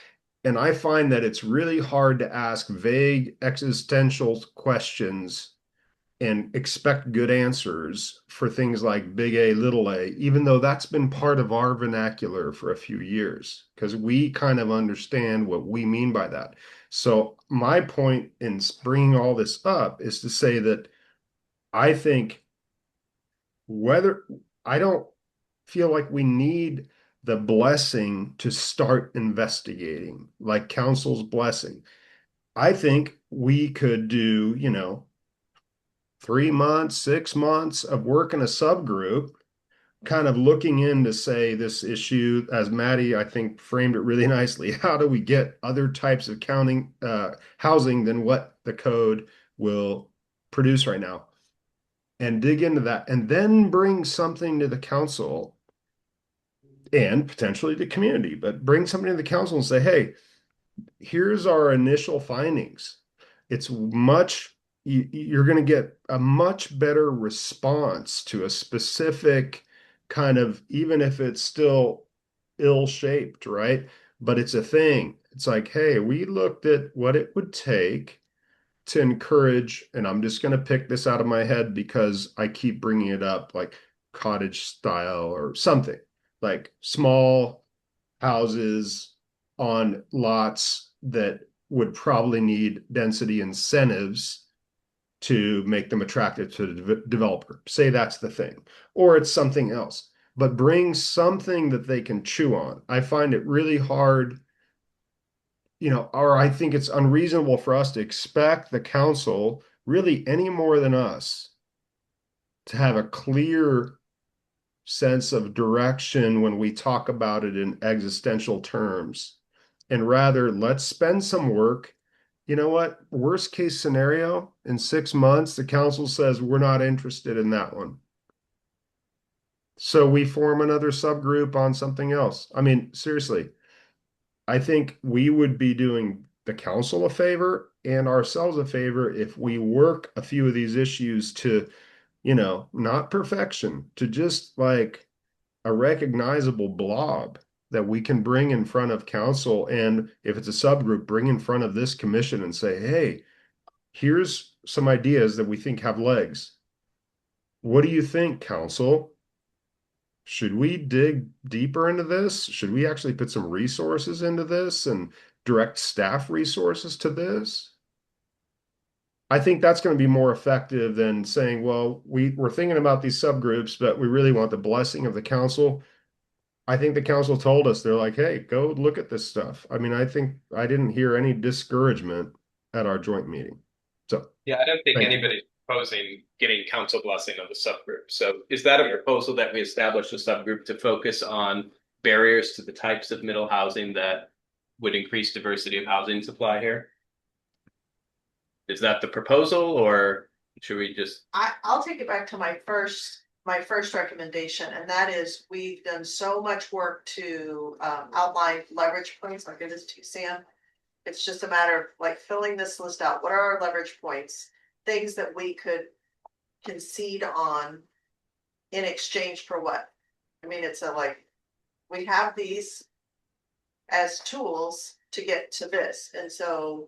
And I find that it's really hard to ask vague existential questions and expect good answers for things like big A, little a, even though that's been part of our vernacular for a few years, because we kind of understand what we mean by that. So my point in bringing all this up is to say that I think whether I don't feel like we need the blessing to start investigating, like council's blessing. I think we could do, 3 months, 6 months of work in a subgroup, kind of looking into, say, this issue, as Maddie, I think, framed it really nicely. How do we get other types of housing than what the code will produce right now? And dig into that, and then bring something to the council and potentially the community, but bring something to the council and say, hey, here's our initial findings. You're going to get a much better response to a specific kind of, even if it's still ill-shaped, right? But it's a thing. It's like, hey, we looked at what it would take to encourage, and I'm just going to pick this out of my head because I keep bringing it up, like cottage style or something, like small houses on lots that would probably need density incentives to make them attractive to the developer. Say that's the thing, or it's something else, but bring something that they can chew on. I find it really hard, or I think it's unreasonable for us to expect the council, really any more than us, to have a clear sense of direction when we talk about it in existential terms. And rather, let's spend some work. You know what? Worst case scenario, in 6 months, the council says we're not interested in that one. So we form another subgroup on something else. I mean, seriously, I think we would be doing the council a favor and ourselves a favor if we work a few of these issues to, not perfection, to just like a recognizable blob that we can bring in front of council. And if it's a subgroup, bring in front of this commission and say, hey, here's some ideas that we think have legs. What do you think, council? Should we dig deeper into this? Should we actually put some resources into this and direct staff resources to this? I think that's going to be more effective than saying, well, we're thinking about these subgroups, but we really want the blessing of the council. I think the council told us, they're like, hey, go look at this stuff. I mean, I think I didn't hear any discouragement at our joint meeting. So Yeah, I don't think thank you. anybody's proposing getting council blessing of the subgroup. So is that a proposal that we establish a subgroup to focus on barriers to the types of middle housing that would increase diversity of housing supply here? Is that the proposal, or should we just? I'll take it back to my first recommendation, and that is we've done so much work to outline leverage points. I'll give this to you, Sam. It's just a matter of like filling this list out. What are our leverage points? Things that we could concede on in exchange for what? I mean, it's we have these as tools to get to this. And so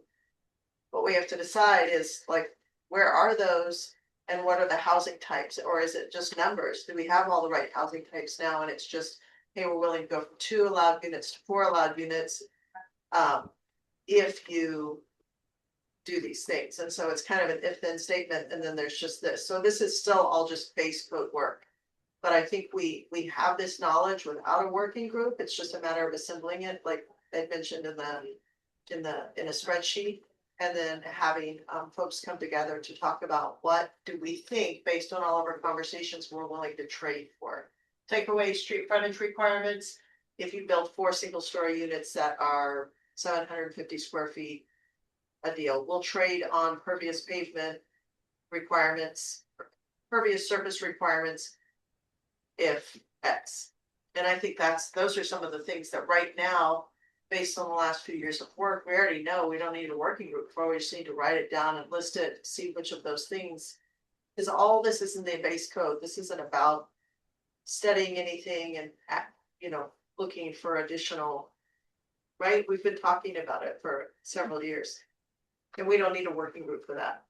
what we have to decide is like, where are those and what are the housing types? Or is it just numbers? Do we have all the right housing types now? And it's just, hey, we're willing to go from 2 allowed units to 4 allowed units. If you do these things. And so it's kind of an if-then statement, and then there's just this. So this is still all just base code work. But I think we have this knowledge without a working group. It's just a matter of assembling it, like I mentioned in a spreadsheet. And then having folks come together to talk about what do we think based on all of our conversations we're willing to trade for. Take away street frontage requirements. If you build 4 single-story units that are 750 square feet, a deal. We'll trade on pervious pavement requirements, pervious surface requirements, if X. And I think those are some of the things that right now, based on the last few years of work, we already know we don't need a working group for. We just need to write it down and list it, see which of those things. Because all this is in the base code. This isn't about studying anything and, looking for additional, right? We've been talking about it for several years. And we don't need a working group for that.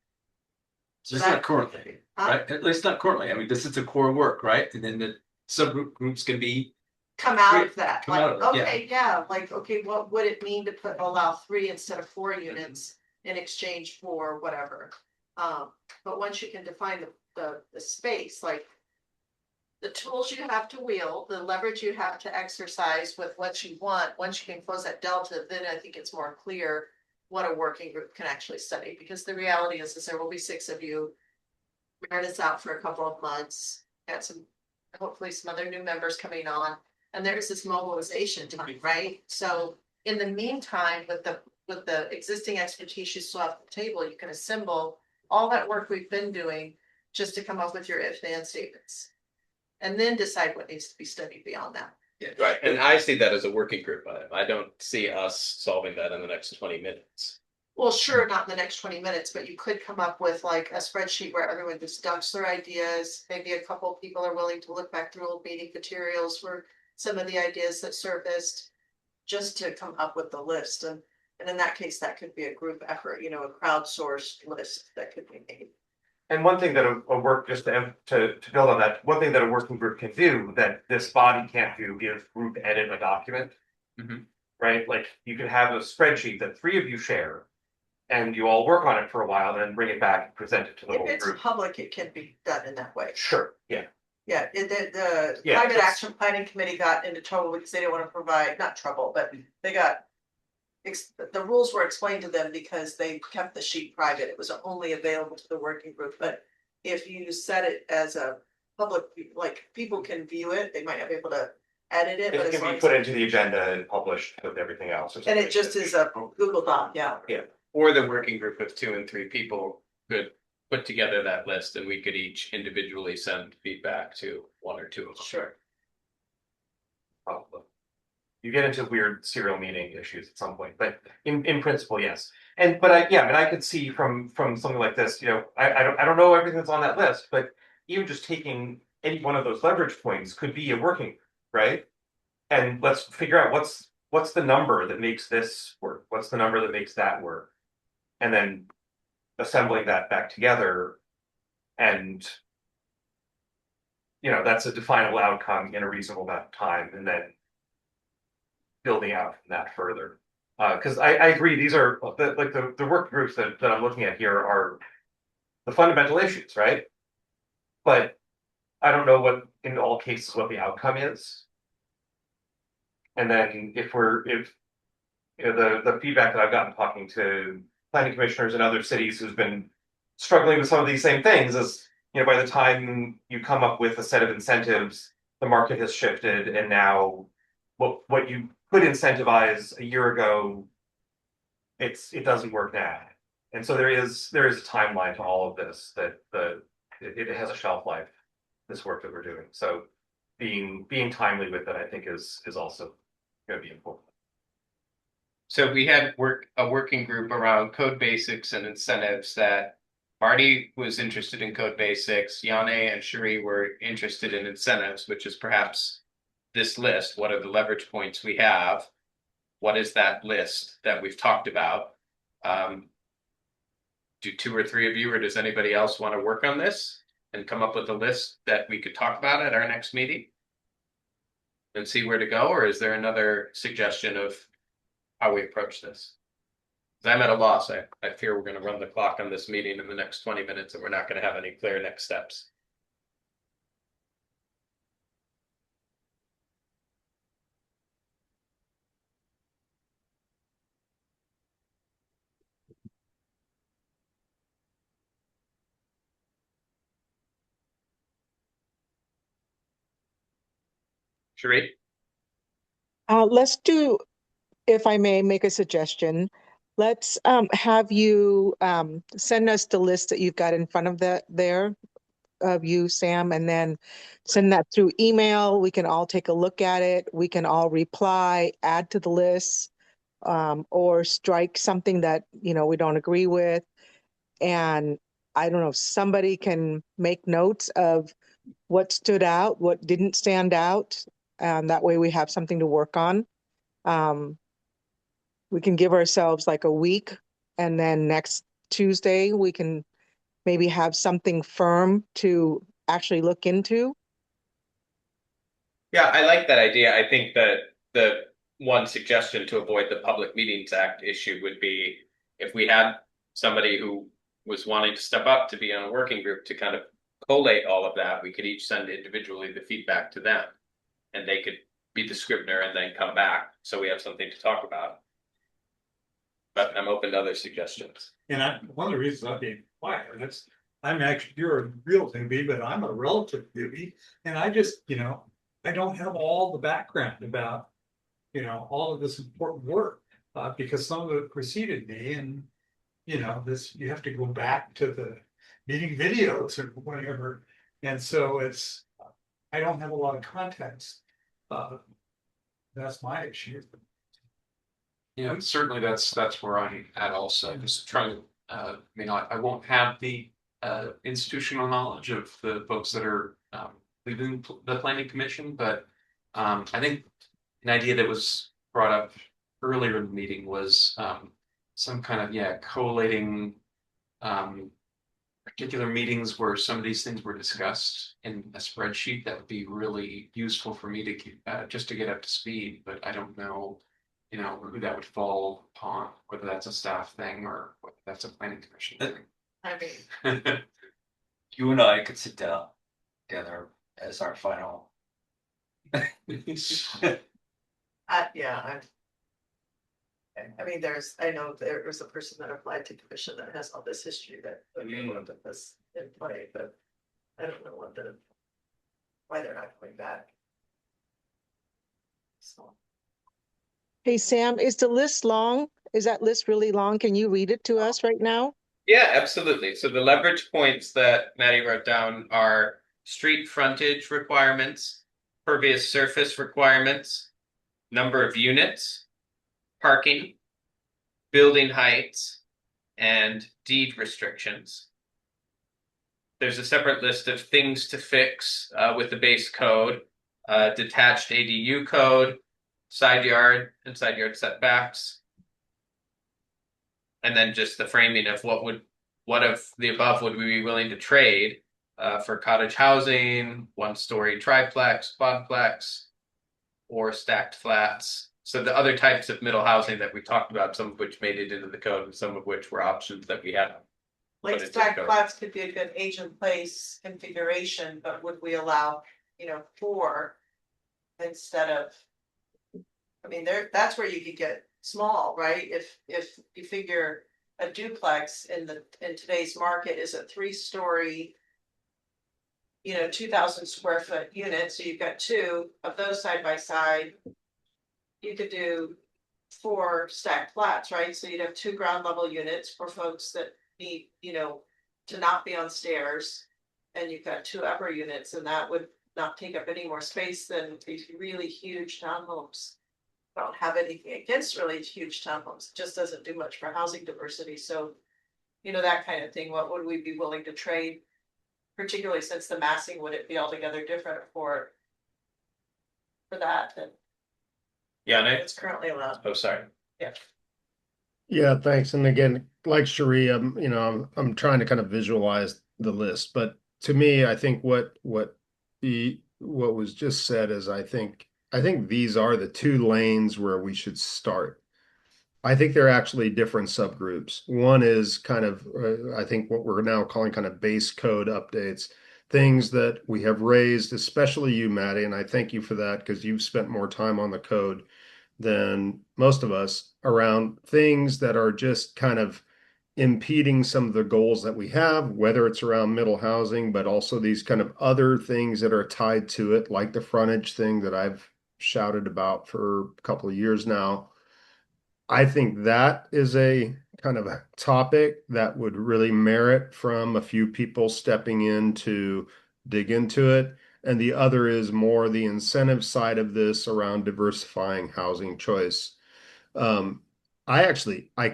So It's not currently, right? At least not currently. I mean, this is the core work, right? And then the subgroup groups can be come out of that, Come like, out of it, yeah. okay, yeah, like, okay, what would it mean to allow 3 instead of 4 units in exchange for whatever? But once you can define the space, like the tools you have to wield, the leverage you have to exercise with what you want, once you can close that delta, then I think it's more clear what a working group can actually study, because the reality is there will be 6 of you. Meredith's out for a couple of months, got hopefully some other new members coming on, and there's this mobilization time, right? So in the meantime, with the existing expertise you still have at the table, you can assemble all that work we've been doing just to come up with your if-then statements. And then decide what needs to be studied beyond that. Yeah, right. And I see that as a working group item. I don't see us solving that in the next 20 minutes. Well, sure, not in the next 20 minutes, but you could come up with like a spreadsheet where everyone just dumps their ideas. Maybe a couple of people are willing to look back through old meeting materials for some of the ideas that surfaced, just to come up with the list. And in that case, that could be a group effort, a crowdsourced list that could be made. And one thing that a work, just to build on that, one thing that a working group can do that this body can't do is group edit a document. Right? Like you can have a spreadsheet that 3 of you share, and you all work on it for a while, and then bring it back and present it to the If whole it's group. public, it can be done in that way. Sure, yeah. Yeah, the Yeah, Climate it's- Action Planning Committee got into trouble because they didn't want to provide, not trouble, but they got. The rules were explained to them because they kept the sheet private. It was only available to the working group, but if you set it as a public, like people can view it, they might not be able to edit it, but It as can long be as. put into the agenda and published with everything else. And it just is a Google Doc, yeah. Or the working group of 2 and 3 people could put together that list, and we could each individually send feedback to 1 or 2 of them. Sure. Probably. You get into weird serial meeting issues at some point, but in principle, yes. But I could see from something like this, I don't know everything that's on that list, but even just taking any one of those leverage points could be a working, right? And let's figure out what's the number that makes this work? What's the number that makes that work? And then assembling that back together, and that's a definable outcome in a reasonable amount of time, and then building out from that further. Because I agree, these are the work groups that I'm looking at here are the fundamental issues, right? But I don't know what in all cases what the outcome is. And then if the feedback that I've gotten talking to planning commissioners in other cities who's been struggling with some of these same things is, by the time you come up with a set of incentives, the market has shifted, and now what you could incentivize a year ago, it doesn't work now. And so there is a timeline to all of this, that it has a shelf life, this work that we're doing. So being timely with it, I think is also going to be important. So we had a working group around code basics and incentives that Marty was interested in code basics, Yane and Cherie were interested in incentives, which is perhaps this list. What are the leverage points we have? What is that list that we've talked about? Do 2 or 3 of you, or does anybody else want to work on this and come up with a list that we could talk about at our next meeting and see where to go? Or is there another suggestion of how we approach this? I'm at a loss. I fear we're gonna run the clock on this meeting in the next 20 minutes and we're not gonna have any clear next steps. Sheree? Let's do, if I may make a suggestion, let's have you send us the list that you've got in front of there of you, Sam, and then send that through email. We can all take a look at it. We can all reply, add to the list, or strike something that, we don't agree with. And I don't know if somebody can make notes of what stood out, what didn't stand out. That way we have something to work on. We can give ourselves like a week, and then next Tuesday we can maybe have something firm to actually look into. Yeah, I like that idea. I think that the one suggestion to avoid the Public Meetings Act issue would be if we had somebody who was wanting to step up to be on a working group to kind of collate all of that, we could each send individually the feedback to them and they could be the scrivener and then come back. So we have something to talk about. But I'm open to other suggestions. And one of the reasons I'm being quiet, you're a real newbie, but I'm a relative newbie. And I just, I don't have all the background about, all of this important work, because some of it preceded me and, you have to go back to the meeting videos or whatever. And so I don't have a lot of context. That's my issue. Yeah, certainly that's where I'm at also, just trying to, I won't have the institutional knowledge of the folks that are leaving the planning commission, but I think an idea that was brought up earlier in the meeting was some kind of, collating particular meetings where some of these things were discussed in a spreadsheet. That would be really useful for me to keep, just to get up to speed, but I don't know who that would fall upon, whether that's a staff thing or whether that's a planning commission thing. I mean, You and I could sit down together as our final. yeah, I mean, I know there was a person that applied to commission that has all this history that looked at this in play, but I don't know why they're not coming back. So. Hey, Sam, is the list long? Is that list really long? Can you read it to us right now? Yeah, absolutely. So the leverage points that Maddie wrote down are street frontage requirements, pervious surface requirements, number of units, parking, building heights, and deed restrictions. There's a separate list of things to fix with the base code, detached ADU code, side yard and side yard setbacks, and then just the framing of what of the above would we be willing to trade for cottage housing, one-story triplex, quadplex, or stacked flats. So the other types of middle housing that we talked about, some of which made it into the code and some of which were options that we had. Like stacked flats could be a good age in place configuration, but would we allow, 4 instead of? I mean, that's where you could get small, right? If you figure a duplex in today's market is a 3-story, 2,000 square foot unit. So you've got 2 of those side by side. You could do 4 stacked flats, right? So you'd have 2 ground level units for folks that need, to not be on stairs. And you've got 2 upper units, and that would not take up any more space than these really huge townhomes. I don't have anything against really huge townhomes. It just doesn't do much for housing diversity. So, that kind of thing. What would we be willing to trade? Particularly since the massing, would it be altogether different for that? And yeah, and it's currently allowed. Oh, sorry. Yeah. Yeah, thanks. And again, like Cherie, I'm trying to kind of visualize the list, but to me, I think what was just said is I think these are the 2 lanes where we should start. I think they're actually different subgroups. One is kind of, I think what we're now calling kind of base code updates, things that we have raised, especially you, Maddie, and I thank you for that because you've spent more time on the code than most of us around things that are just kind of impeding some of the goals that we have, whether it's around middle housing, but also these kind of other things that are tied to it, like the frontage thing that I've shouted about for a couple of years now. I think that is a kind of a topic that would really merit from a few people stepping in to dig into it. And the other is more the incentive side of this around diversifying housing choice. Um, I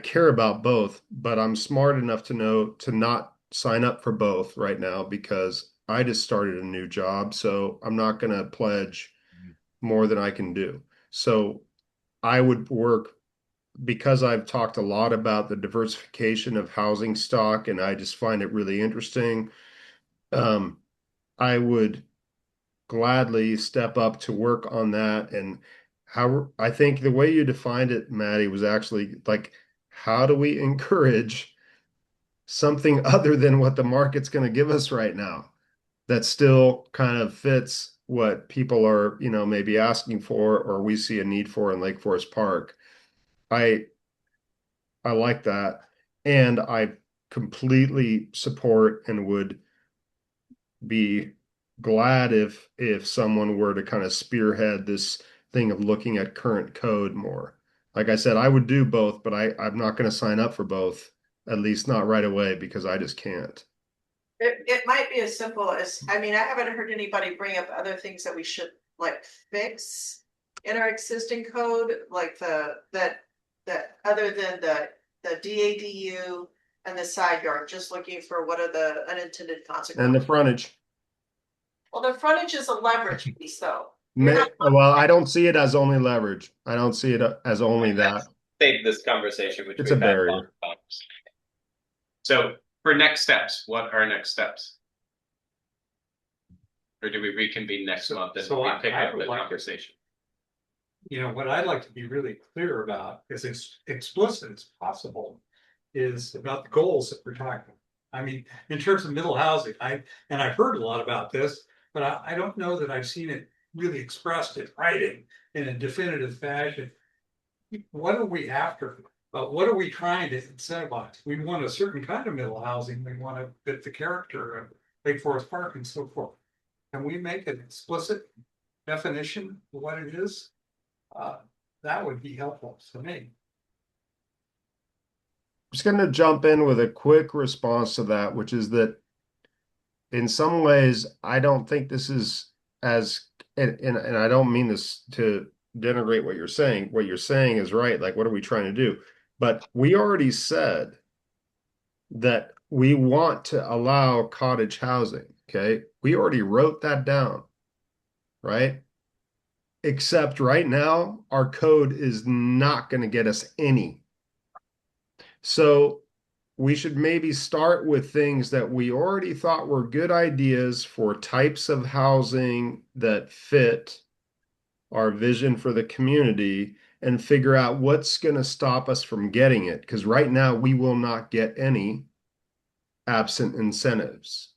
care about both, but I'm smart enough to know to not sign up for both right now because I just started a new job, so I'm not going to pledge more than I can do. So I would work because I've talked a lot about the diversification of housing stock and I just find it really interesting. Um, I would gladly step up to work on that. And how I think the way you defined it, Maddie, was actually like, how do we encourage something other than what the market's going to give us right now that still kind of fits what people are, maybe asking for or we see a need for in Lake Forest Park? I I like that. And I completely support and would be glad if someone were to kind of spearhead this thing of looking at current code more. Like I said, I would do both, but I'm not going to sign up for both, at least not right away, because I just can't. It might be as simple as, I mean, I haven't heard anybody bring up other things that we should like fix in our existing code, like that other than the DADU and the side yard, just looking for what are the unintended And consequences. the frontage. Well, the frontage is a leverage piece though. You're not- Well, I don't see it as only leverage. I don't see it as only that. Save this conversation, which It's a we've had long barrier. times. So for next steps, what are next steps? Or do we reconvene next month and so we I- pick I up would the like to- conversation? What I'd like to be really clear about, as explicit as possible, is about the goals that we're talking. I mean, in terms of middle housing, I've heard a lot about this, but I don't know that I've seen it really expressed in writing in a definitive fashion. What are we after? What are we trying to incentivize? We want a certain kind of middle housing. We want to fit the character of Lake Forest Park and so forth. Can we make an explicit definition of what it is? That would be helpful to me. Just going to jump in with a quick response to that, which is that in some ways, I don't think this is as, and I don't mean this to denigrate what you're saying. What you're saying is right. Like, what are we trying to do? But we already said that we want to allow cottage housing. Okay. We already wrote that down, right? Except right now, our code is not going to get us any. So we should maybe start with things that we already thought were good ideas for types of housing that fit our vision for the community and figure out what's going to stop us from getting it. Because right now we will not get any absent incentives.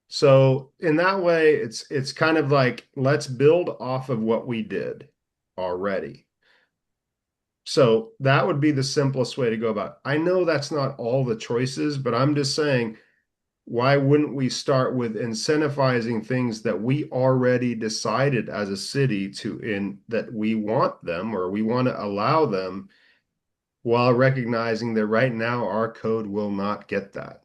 So in that way, it's kind of like, let's build off of what we did already. So that would be the simplest way to go about it. I know that's not all the choices, but I'm just saying, why wouldn't we start with incentivizing things that we already decided as a city that we want them or we want to allow them while recognizing that right now our code will not get that.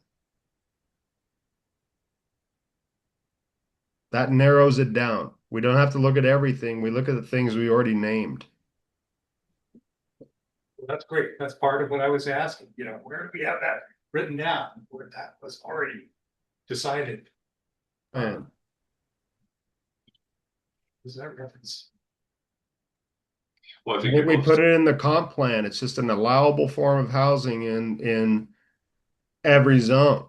That narrows it down. We don't have to look at everything. We look at the things we already named. That's great. That's part of what I was asking, where do we have that written down, where that was already decided? And Is that reference? Well, I I think think we most- put it in the comp plan. It's just an allowable form of housing in every zone,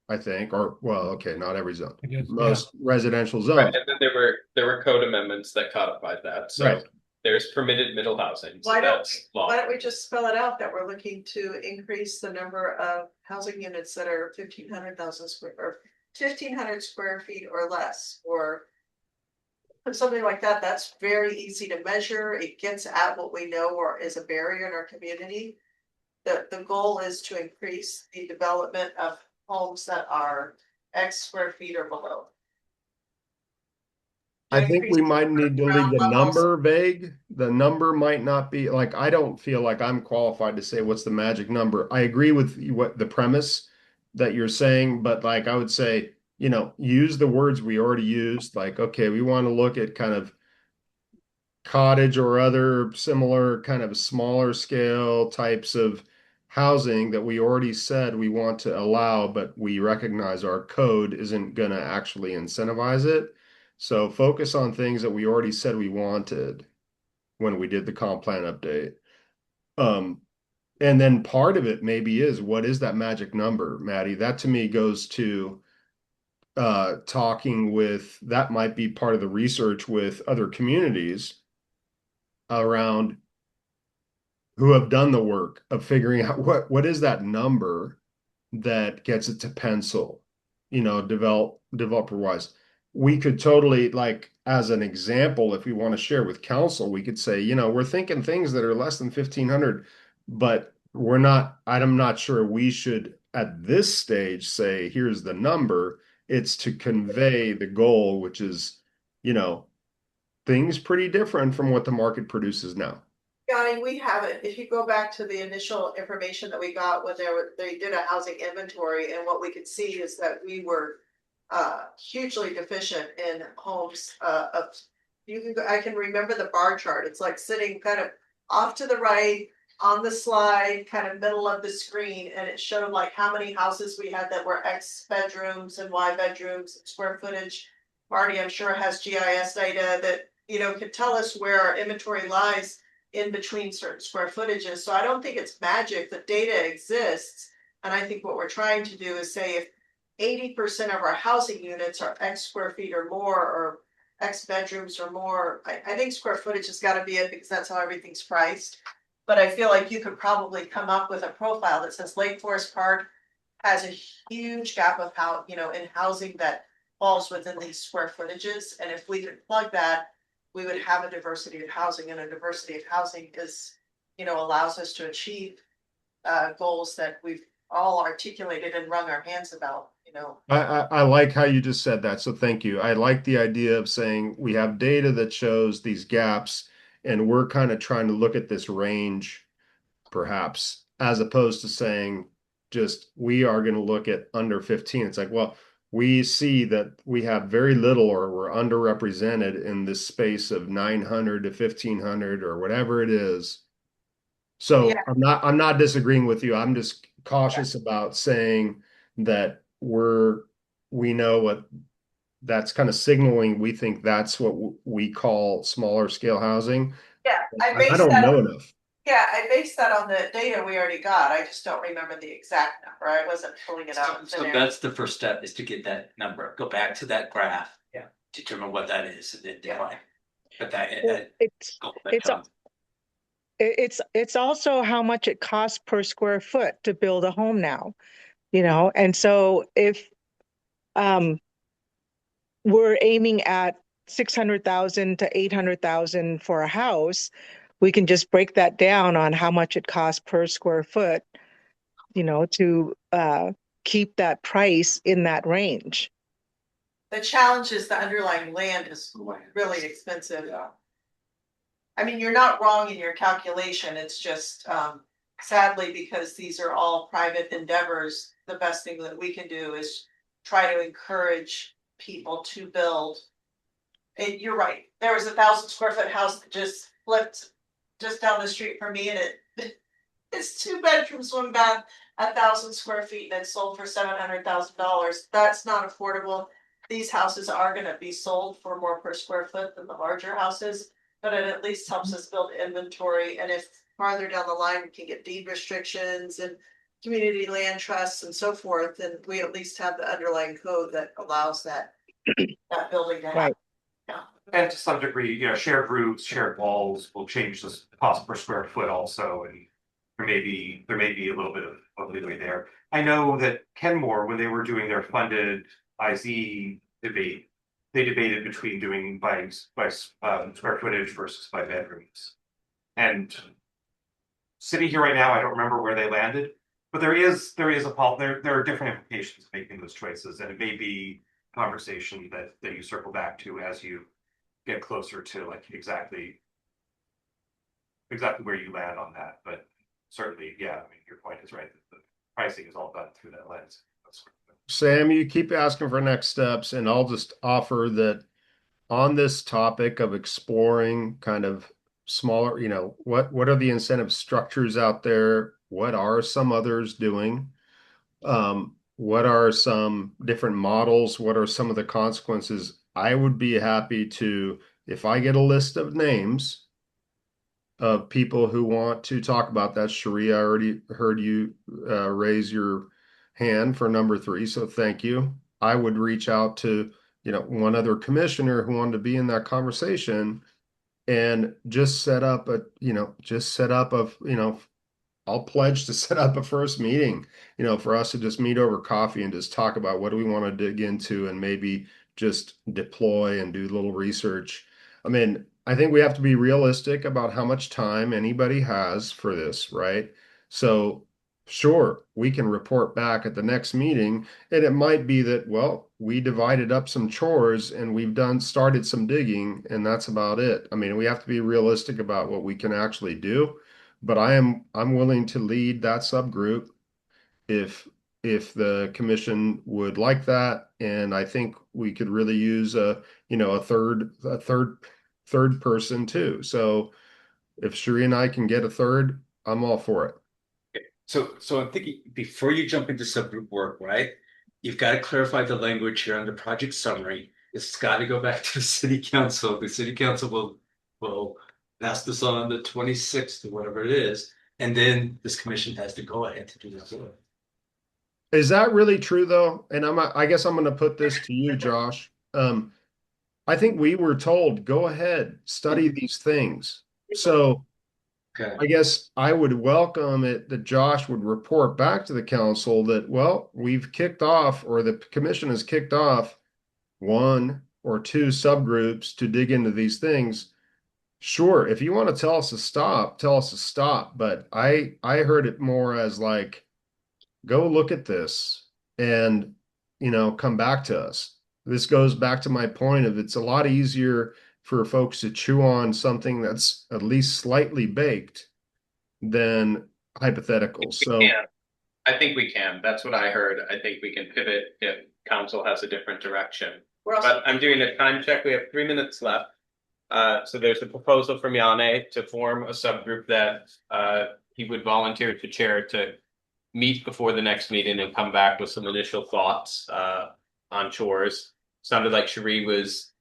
I think, or well, okay, not every zone. I guess, Most residential Right, zones. and then there were code amendments that codified that. So Right. there's permitted middle housing, so Why don't, that's law. why don't we just spell it out that we're looking to increase the number of housing units that are 1,500 square feet or less, or something like that. That's very easy to measure. It gets at what we know or is a barrier in our community. The goal is to increase the development of homes that are X square feet or below. I think we might need to leave the Ground levels. number vague. The number might not be like, I don't feel like I'm qualified to say what's the magic number. I agree with what the premise that you're saying, but like I would say, use the words we already used. Like, okay, we want to look at kind of cottage or other similar kind of smaller scale types of housing that we already said we want to allow, but we recognize our code isn't going to actually incentivize it. So focus on things that we already said we wanted when we did the comp plan update. And then part of it maybe is, what is that magic number, Maddie? That to me goes to talking with, that might be part of the research with other communities around who have done the work of figuring out what is that number that gets it to pencil, developer wise. We could totally, like, as an example, if we want to share with council, we could say, we're thinking things that are less than 1,500, but I'm not sure we should at this stage say, here's the number. It's to convey the goal, which is, things pretty different from what the market produces now. Yeah, I mean, we have it. If you go back to the initial information that we got when they did a housing inventory, and what we could see is that we were hugely deficient in homes of, I can remember the bar chart. It's like sitting kind of off to the right on the slide, kind of middle of the screen, and it showed like how many houses we had that were X bedrooms and Y bedrooms, square footage. Marty, I'm sure, has GIS data that could tell us where our inventory lies in between certain square footages. So I don't think it's magic. The data exists. And I think what we're trying to do is say, if 80% of our housing units are X square feet or more, or X bedrooms or more, I think square footage has got to be it, because that's how everything's priced. But I feel like you could probably come up with a profile that says Lake Forest Park has a huge gap of in housing that falls within these square footages. And if we could plug that, we would have a diversity of housing, and a diversity of housing is, allows us to achieve goals that we've all articulated and wrung our hands about, I like how you just said that. So thank you. I like the idea of saying we have data that shows these gaps, and we're kind of trying to look at this range, perhaps, as opposed to saying just we are going to look at under 15. It's like, well, we see that we have very little, or we're underrepresented in this space of 900 to 1,500 or whatever it is. So Yeah. I'm not disagreeing with you. I'm just cautious about saying that we know what that's kind of signaling. We think that's what we call smaller scale housing. Yeah, I don't know enough. Yeah, I based that on the data we already got. I just don't remember the exact number. I wasn't pulling it out. So that's the first step, is to get that number, go back to that graph. Yeah. Determine what that is, and then define. But it's also how much it costs per square foot to build a home now, and so if we're aiming at 600,000 to 800,000 for a house, we can just break that down on how much it costs per square foot, to keep that price in that range. The challenge is the underlying land is really expensive. Yeah. I mean, you're not wrong in your calculation. It's just sadly, because these are all private endeavors, the best thing that we can do is try to encourage people to build. And you're right. There was 1,000 square foot house that just flipped just down the street from me, and it's 2 bedrooms, 1 bath, 1,000 square feet, and it sold for $700,000. That's not affordable. These houses are going to be sold for more per square foot than the larger houses, but it at least helps us build inventory. And if farther down the line we can get deed restrictions and community land trusts and so forth, then we at least have the underlying code that allows that building to happen. Right. Yeah. And to some degree, shared routes, shared walls will change the cost per square foot also, and there may be a little bit of leeway there. I know that Kenmore, when they were doing their funded IZ debate, they debated between doing by square footage versus by bedrooms. And sitting here right now, I don't remember where they landed, but there are different implications of making those choices, and it may be a conversation that you circle back to as you get closer to like exactly where you land on that. But certainly, yeah, I mean, your point is right. The pricing is all done through that lens. Sam, you keep asking for next steps, and I'll just offer that on this topic of exploring kind of smaller, what are the incentive structures out there? What are some others doing? What are some different models? What are some of the consequences? I would be happy to, if I get a list of names of people who want to talk about that. Cherie, I already heard you raise your hand for number 3, so thank you. I would reach out to, one other commissioner who wanted to be in that conversation and just set up I'll pledge to set up a first meeting, for us to just meet over coffee and just talk about what do we want to dig into and maybe just deploy and do a little research. I mean, I think we have to be realistic about how much time anybody has for this, right? So sure, we can report back at the next meeting, and it might be that, well, we divided up some chores and we've started some digging, and that's about it. I mean, we have to be realistic about what we can actually do. But I'm willing to lead that subgroup if the commission would like that, and I think we could really use a third person too. So if Cherie and I can get a third, I'm all for it. So I'm thinking before you jump into subgroup work, right? You've got to clarify the language here on the project summary. It's got to go back to the city council. The city council will pass this on the 26th or whatever it is, and then this commission has to go ahead to do this work. Is that really true though? And I guess I'm going to put this to you, Josh. I think we were told, go ahead, study these things. So Okay. I guess I would welcome it that Josh would report back to the council that, well, we've kicked off, or the commission has kicked off 1 or 2 subgroups to dig into these things. Sure, if you want to tell us to stop, tell us to stop. But I heard it more as like, go look at this and, come back to us. This goes back to my point of it's a lot easier for folks to chew on something that's at least slightly baked than hypothetical. So Yeah, I think we can. That's what I heard. I think we can pivot if council has a different direction. We're also, But I'm doing a time check. We have 3 minutes left. So there's a proposal from Yane to form a subgroup that he would volunteer to chair to meet before the next meeting and come back with some initial thoughts on chores. Sounded like Cherie was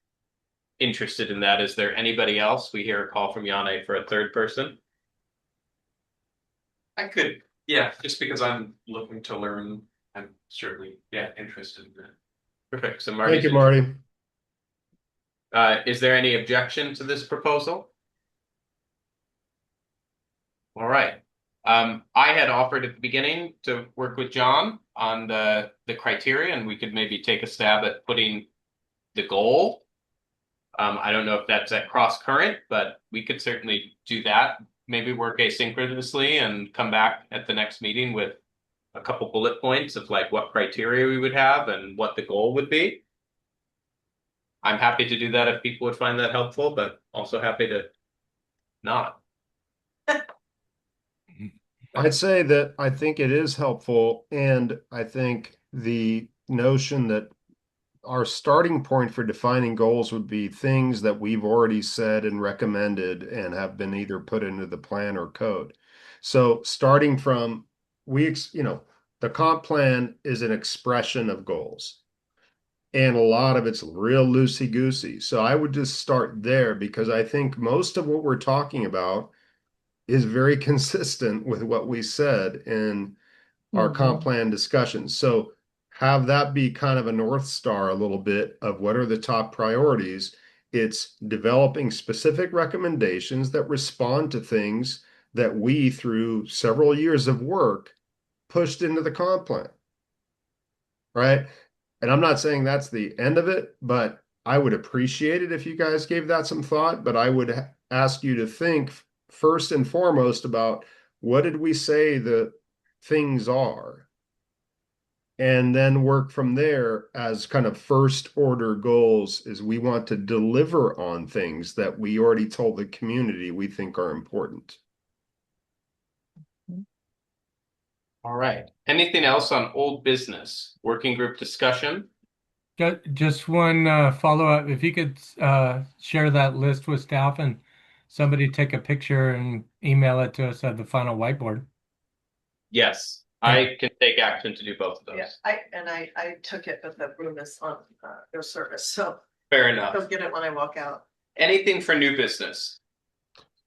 interested in that. Is there anybody else? We hear a call from Yane for a third person. I could, yeah, just because I'm looking to learn, I'm certainly, interested in that. Perfect. So Marty. thank you, Marty. Is there any objection to this proposal? All right. I had offered at the beginning to work with John on the criteria, and we could maybe take a stab at putting the goal. I don't know if that's at cross current, but we could certainly do that. Maybe work asynchronously and come back at the next meeting with a couple bullet points of like what criteria we would have and what the goal would be. I'm happy to do that if people would find that helpful, but also happy to not. I'd say that I think it is helpful, and I think the notion that our starting point for defining goals would be things that we've already said and recommended and have been either put into the plan or code. So starting from the comp plan is an expression of goals. And a lot of it's real loosey-goosey. So I would just start there because I think most of what we're talking about is very consistent with what we said in our comp plan discussions. So have that be kind of a North Star a little bit of what are the top priorities. It's developing specific recommendations that respond to things that we, through several years of work, pushed into the comp plan. Right? And I'm not saying that's the end of it, but I would appreciate it if you guys gave that some thought. But I would ask you to think first and foremost about what did we say the things are, and then work from there as kind of first order goals is we want to deliver on things that we already told the community we think are important. All right. Anything else on old business? Working group discussion? Just one follow-up. If you could share that list with staff and somebody take a picture and email it to us at the final whiteboard. Yes, I can take action to do both of those. Yeah, I took it, but the room is on their service, so Fair enough. don't get it when I walk out. Anything for new business?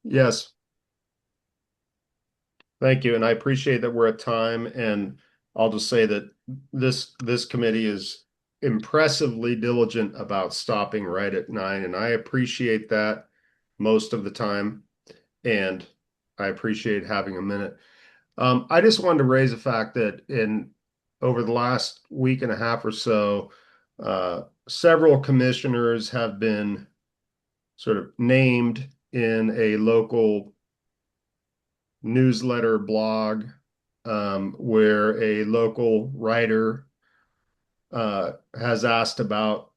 Yes. Thank you. And I appreciate that we're at time. And I'll just say that this committee is impressively diligent about stopping right at 9. And I appreciate that most of the time. And I appreciate having a minute. I just wanted to raise the fact that over the last week and a half or so, several commissioners have been sort of named in a local newsletter blog, where a local writer has asked about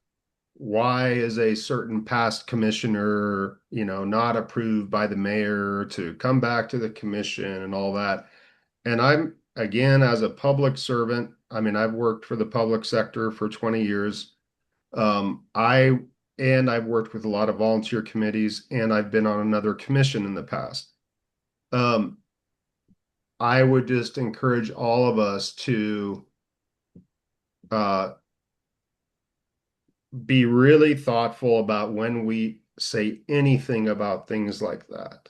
why is a certain past commissioner, not approved by the mayor to come back to the commission and all that. And I'm, again, as a public servant, I mean, I've worked for the public sector for 20 years. I've worked with a lot of volunteer committees, and I've been on another commission in the past. I would just encourage all of us to be really thoughtful about when we say anything about things like that.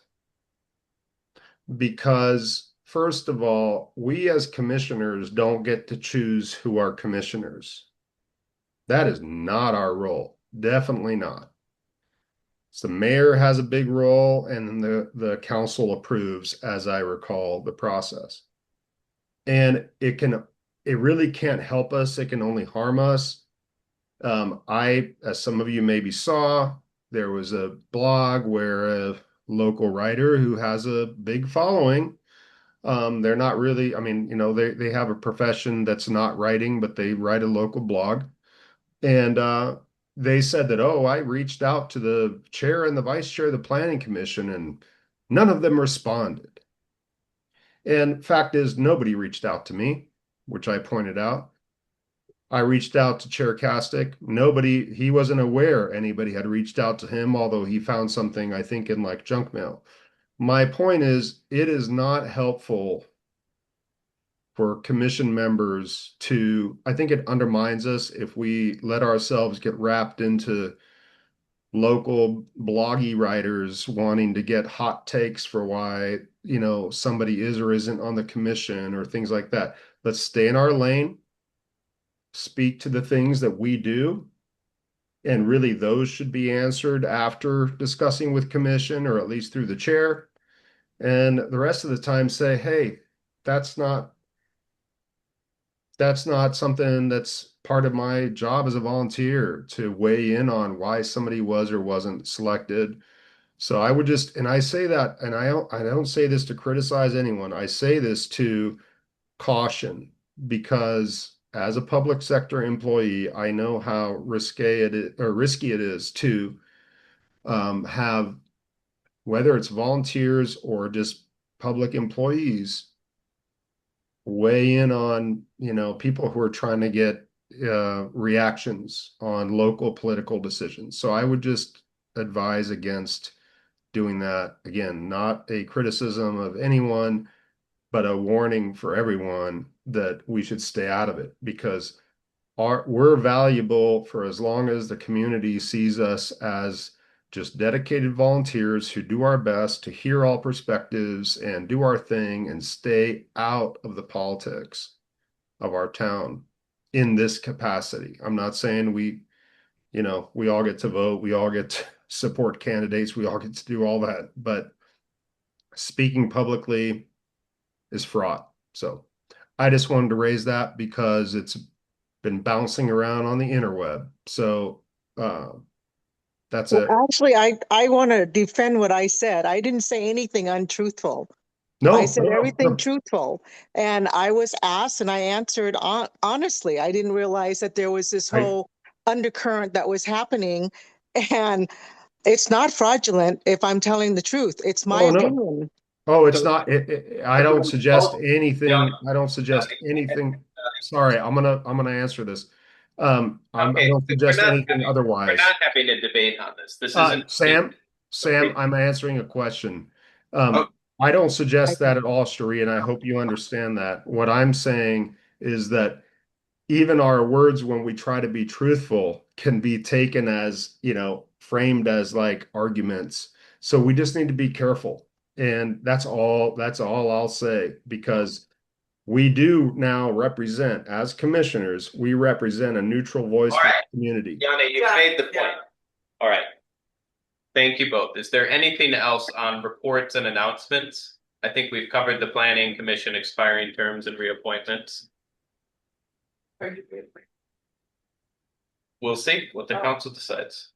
Because, first of all, we as commissioners don't get to choose who are commissioners. That is not our role. Definitely not. So the mayor has a big role, and the council approves, as I recall, the process. And it really can't help us. It can only harm us. As some of you maybe saw, there was a blog where a local writer who has a big following, they're not really, I mean, they have a profession that's not writing, but they write a local blog. And they said that, oh, I reached out to the chair and the vice chair of the planning commission, and none of them responded. And fact is, nobody reached out to me, which I pointed out. I reached out to Chair Castick. He wasn't aware anybody had reached out to him, although he found something, I think, in like junk mail. My point is, it is not helpful for commission members I think it undermines us if we let ourselves get wrapped into local bloggy writers wanting to get hot takes for why, somebody is or isn't on the commission or things like that. Let's stay in our lane, speak to the things that we do, and really those should be answered after discussing with commission, or at least through the chair. And the rest of the time say, hey, that's not something that's part of my job as a volunteer to weigh in on why somebody was or wasn't selected. So I would and I say that, and I don't say this to criticize anyone. I say this to caution, because as a public sector employee, I know how risky it is to have, whether it's volunteers or just public employees, weigh in on, people who are trying to get reactions on local political decisions. So I would just advise against doing that. Again, not a criticism of anyone, but a warning for everyone that we should stay out of it, because we're valuable for as long as the community sees us as just dedicated volunteers who do our best to hear all perspectives and do our thing and stay out of the politics of our town in this capacity. I'm not saying we you know, we all get to vote, we all get to support candidates, we all get to do all that, but speaking publicly is fraught. So I just wanted to raise that because it's been bouncing around on the interweb. So that's Well, it. actually, I want to defend what I said. I didn't say anything untruthful. I No, said everything truthful. And I was asked and I answered honestly. I didn't realize that there was this whole undercurrent that was happening. And it's not fraudulent if I'm telling the truth. It's my oh no. opinion. Oh, it's not. I don't suggest Yeah. anything. I don't suggest anything. Sorry, I'm gonna answer this. I Okay, don't suggest anything we're otherwise. not having a debate on this. This isn't. Sam, I'm answering a question. Oh. I don't suggest that at all, Cherie, and I hope you understand that. What I'm saying is that even our words, when we try to be truthful, can be taken as, you know, framed as like arguments. So we just need to be careful. And that's all I'll say, because we do now represent, as commissioners, we represent a neutral voice All for right. the community. Yana, you've Yeah, made the point. yeah. All right. Thank you both. Is there anything else on reports and announcements? I think we've covered the planning commission expiring terms and reappointments. We'll see what the council decides.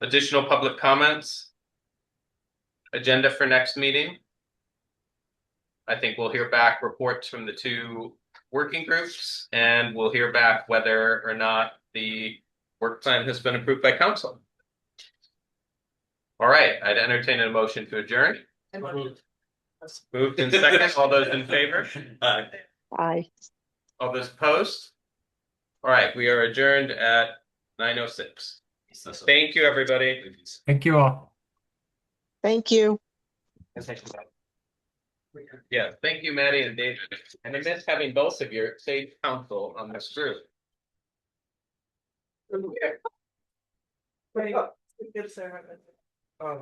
Additional public comments? Agenda for next meeting? I think we'll hear back reports from the two working groups, and we'll hear back whether or not the work plan has been approved by council. All right, I'd entertain a motion to adjourn. Moved in second. All those in favor? Aye. All those opposed? All right, we are adjourned at 9:06. Thank you, everybody. Thank you all. Thank you. Yeah, thank you, Maddie and David. And I miss having both of your sage counsel on this group. Good, Sarah.